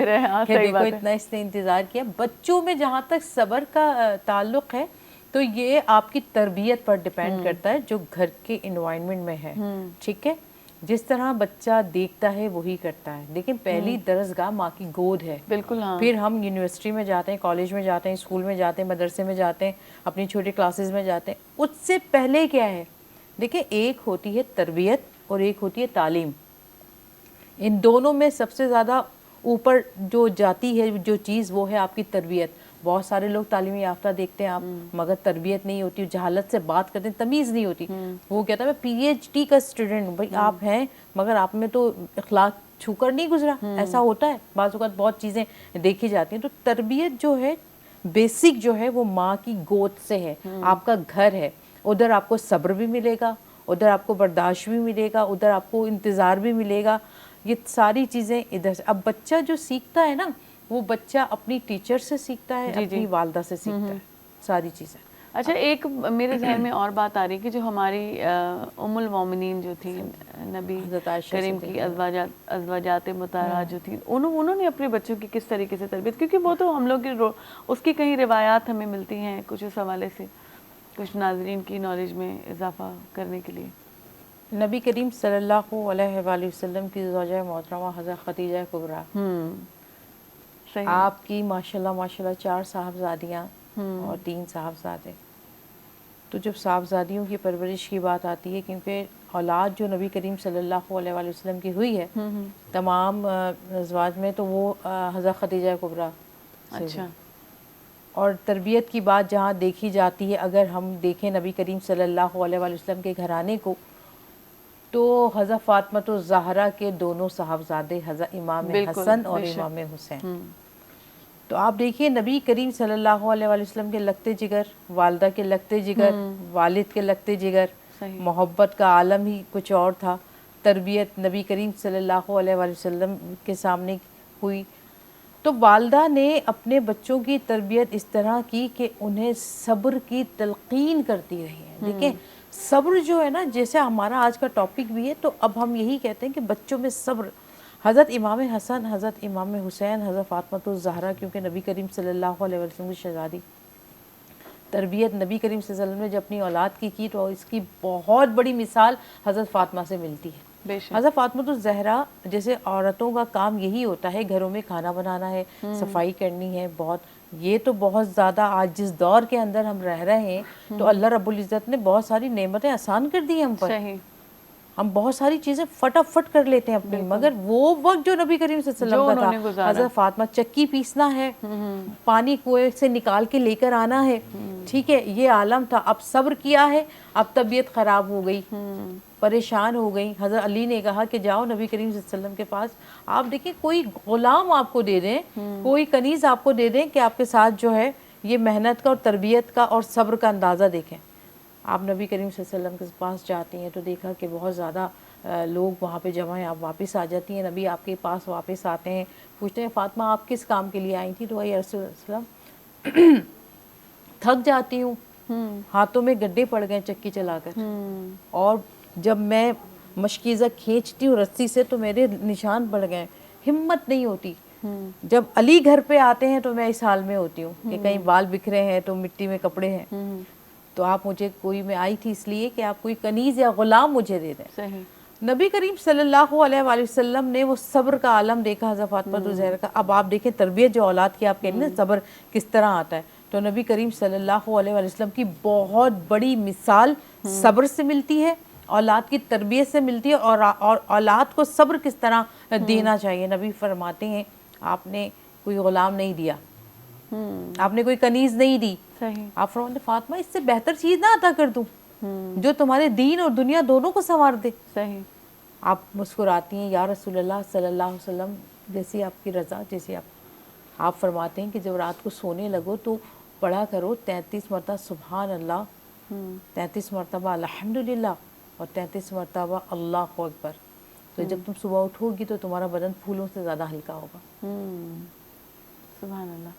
Speaker 8: کہ دیکھو اتنا اس نے انتظار کیا. بچوں میں جہاں تک صبر کا تعلق ہے تو یہ آپ کی تربیت پر ڈیپینڈ کرتا ہے جو گھر کے انوائرمنٹ میں ہے. ٹھیک ہے، جس طرح بچہ دیکھتا ہے وہی کرتا ہے. لیکن پہلی درسگاہ ماں کی گود ہے.
Speaker 2: بالکل.
Speaker 8: پھر ہم یونیورسٹی میں جاتے ہیں، کالج میں جاتے ہیں، اسکول میں جاتے ہیں، مدرسے میں جاتے ہیں، اپنی چھوٹی کلاسز میں جاتے ہیں. اس سے پہلے کیا ہے؟ دیکھیں ایک ہوتی ہے تربیت اور ایک ہوتی ہے تعلیم. ان دونوں میں سب سے زیادہ اوپر جو جاتی ہے جو چیز وہ ہے آپ کی تربیت. بہت سارے لوگ تعلیمی یافتہ دیکھتے ہیں آپ مگر تربیت نہیں ہوتی, جہالت سے بات کرتے ہیں, تمیز نہیں ہوتی. وہ کہتا ہے میں پی ایچ ڈی کا اسٹوڈنٹ ہوں. بھائی آپ ہیں مگر آپ میں تو اخلاق چھو کر نہیں گزرا. ایسا ہوتا ہے بعض اوقات, بہت چیزیں دیکھی جاتی ہیں. تو تربیت جو ہے بیسک جو ہے وہ ماں کی گود سے ہے, آپ کا گھر ہے. ادھر آپ کو صبر بھی ملے گا, ادھر آپ کو برداشت بھی ملے گا, ادھر آپ کو انتظار بھی ملے گا. یہ ساری چیزیں ادھر سے. اب بچہ جو سیکھتا ہے نا وہ بچہ اپنی ٹیچر سے سیکھتا ہے, اپنی والدہ سے سیکھتا ہے ساری چیزیں.
Speaker 2: اچھا, ایک میرے ذہن میں اور بات آ رہی کہ جو ہماری ام المومنین جو تھی نبی کریم کی ازواجات مطہرات جو تھی, انہوں نے اپنے بچوں کی کس طریقے سے تربیت, کیونکہ وہ تو ہم لوگ اس کی کہیں روایات ہمیں ملتی ہیں کچھ اس حوالے سے, کچھ ناظرین کی نالج میں اضافہ کرنے کے لیے.
Speaker 8: نبی کریم صلی اللہ علیہ وآلہ وسلم کی زوجہ محترمہ حضرت خدیجہ کبریٰ, آپ کی ماشاءاللہ 4 صاحبزادیاں اور 3 صاحبزادے. تو جب صاحبزادیوں کی پرورش کی بات آتی ہے, کیونکہ اولاد جو نبی کریم صلی اللہ علیہ وآلہ وسلم کی ہوئی ہے تمام ازواج میں, تو وہ حضرت خدیجہ کبریٰ.
Speaker 2: اچھا.
Speaker 8: اور تربیت کی بات جہاں دیکھی جاتی ہے, اگر ہم دیکھیں نبی کریم صلی اللہ علیہ وآلہ وسلم کے گھرانے کو, تو حضرت فاطمۃ الزہرا کے دونوں صاحبزادے حضرت امام حسن اور امام حسین. تو آپ دیکھیے نبی کریم صلی اللہ علیہ وآلہ وسلم کے لگتے جگر, والدہ کے لگتے جگر, والد کے لگتے جگر, محبت کا عالم ہی کچھ اور تھا. تربیت نبی کریم صلی اللہ علیہ وآلہ وسلم کے سامنے ہوئی. تو والدہ نے اپنے بچوں کی تربیت اس طرح کی کہ انہیں صبر کی تلقین کرتی رہی ہے. دیکھیں صبر جو ہے نا, جیسے ہمارا آج کا ٹاپک بھی ہے, تو اب ہم یہی کہتے ہیں کہ بچوں میں صبر. حضرت امام حسن, حضرت امام حسین, حضرت فاطمۃ الزہرا, کیونکہ نبی کریم صلی اللہ علیہ وسلم کی شہزادی, تربیت نبی کریم صلی اللہ علیہ وسلم نے جب اپنی اولاد کی تو اس کی بہت بڑی مثال حضرت فاطمہ سے ملتی ہے. حضرت فاطمۃ الزہرا, جیسے عورتوں کا کام یہی ہوتا ہے گھروں میں کھانا بنانا ہے, صفائی کرنی ہے, یہ تو بہت زیادہ آج جس دور کے اندر ہم رہ رہے ہیں, تو اللہ رب العزت نے بہت ساری نعمتیں آسان کر دی ہیں ہم پر. ہم بہت ساری چیزیں فٹافٹ کر لیتے ہیں اپنی, مگر وہ وقت جو نبی کریم صلی اللہ علیہ وسلم کا تھا, حضرت فاطمہ چکی پیسنا ہے, پانی کنویں سے نکال کے لے کر آنا ہے, ٹھیک ہے, یہ عالم تھا. اب صبر کیا ہے, اب طبیعت خراب ہو گئی, پریشان ہو گئی. حضرت علی نے کہا کہ جاؤ نبی کریم صلی اللہ علیہ وسلم کے پاس, آپ دیکھیں کوئی غلام آپ کو دے دیں, کوئی کنیز آپ کو دے دیں کہ آپ کے ساتھ جو ہے یہ محنت کا اور تربیت کا اور صبر کا اندازہ دیکھیں. آپ نبی کریم صلی اللہ علیہ وسلم کے پاس جاتی ہیں تو دیکھا کہ بہت زیادہ لوگ وہاں پہ جمع ہیں. آپ واپس آ جاتی ہیں, نبی آپ کے پاس واپس آتے ہیں, پوچھتے ہیں فاطمہ آپ کس کام کے لیے آئی تھی؟ تو یا رسول اللہ تھک جاتی ہوں, ہاتھوں میں گڈھے پڑ گئے چکی چلا کر, اور جب میں مشکیزہ کھینچتی ہوں رسی سے تو میرے نشان پڑ گئے, ہمت نہیں ہوتی. جب علی گھر پہ آتے ہیں تو میں اس حال میں ہوتی ہوں کہ کہیں بال بکھرے ہیں تو مٹی میں کپڑے ہیں, تو آپ مجھے کوئی, میں آئی تھی اس لیے کہ آپ کوئی کنیز یا غلام مجھے دے دیں. نبی کریم صلی اللہ علیہ وآلہ وسلم نے وہ صبر کا عالم دیکھا حضرت فاطمہ الزہرا کا. اب آپ دیکھیں تربیت جو اولاد کی آپ کہہ رہے ہیں صبر کس طرح آتا ہے, تو نبی کریم صلی اللہ علیہ وآلہ وسلم کی بہت بڑی مثال صبر سے ملتی ہے, اولاد کی تربیت سے ملتی ہے, اور اولاد کو صبر کس طرح دینا چاہیے. نبی فرماتے ہیں آپ نے کوئی غلام نہیں دیا, آپ نے کوئی کنیز نہیں دی, آپ فرماتے ہیں فاطمہ اس سے بہتر چیز نہ عطا کر دوں جو تمہارے دین اور دنیا دونوں کو سنوار دے. آپ مسکراتی ہیں, یا رسول اللہ صلی اللہ علیہ وسلم جیسی آپ کی رضا, جیسی آپ فرماتے ہیں کہ جب رات کو سونے لگو تو پڑھا کرو 33 مرتبہ سبحان اللہ, 33 مرتبہ الحمدللہ, اور 33 مرتبہ اللہ اکبر. تو جب تم صبح اٹھو گی تو تمہارا بدن پھولوں سے زیادہ ہلکا ہوگا.
Speaker 2: سبحان اللہ.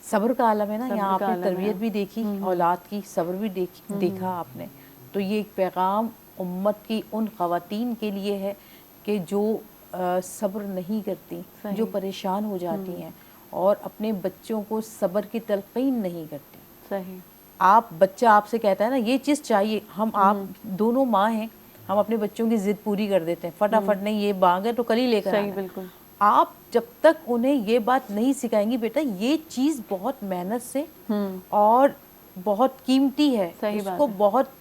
Speaker 8: صبر کا عالم ہے نا, یہاں آپ نے تربیت بھی دیکھی, اولاد کی صبر بھی دیکھا آپ نے. تو یہ ایک پیغام امت کی ان خواتین کے لیے ہے کہ جو صبر نہیں کرتی, جو پریشان ہو جاتی ہیں اور اپنے بچوں کو صبر کی تلقین نہیں کرتی.
Speaker 2: صحیح.
Speaker 8: آپ بچہ آپ سے کہتا ہے نا یہ چیز چاہیے, ہم آپ دونوں ماں ہیں, ہم اپنے بچوں کی ضد پوری کر دیتے ہیں, فٹافٹ نہیں یہ مانگ ہے تو کل ہی لے کر آنا.
Speaker 2: بالکل.
Speaker 8: آپ جب تک انہیں یہ بات نہیں سکھائیں گی بیٹا یہ چیز بہت محنت سے اور بہت قیمتی ہے, اس کو بہت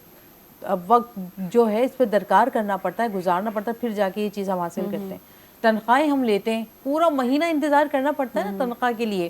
Speaker 8: وقت جو ہے اس پہ درکار کرنا پڑتا ہے, گزارنا پڑتا ہے, پھر جا کے یہ چیز ہم حاصل کرتے ہیں. تنخواہیں ہم لیتے ہیں, پورا مہینہ انتظار کرنا پڑتا ہے نا تنخواہ کے لیے,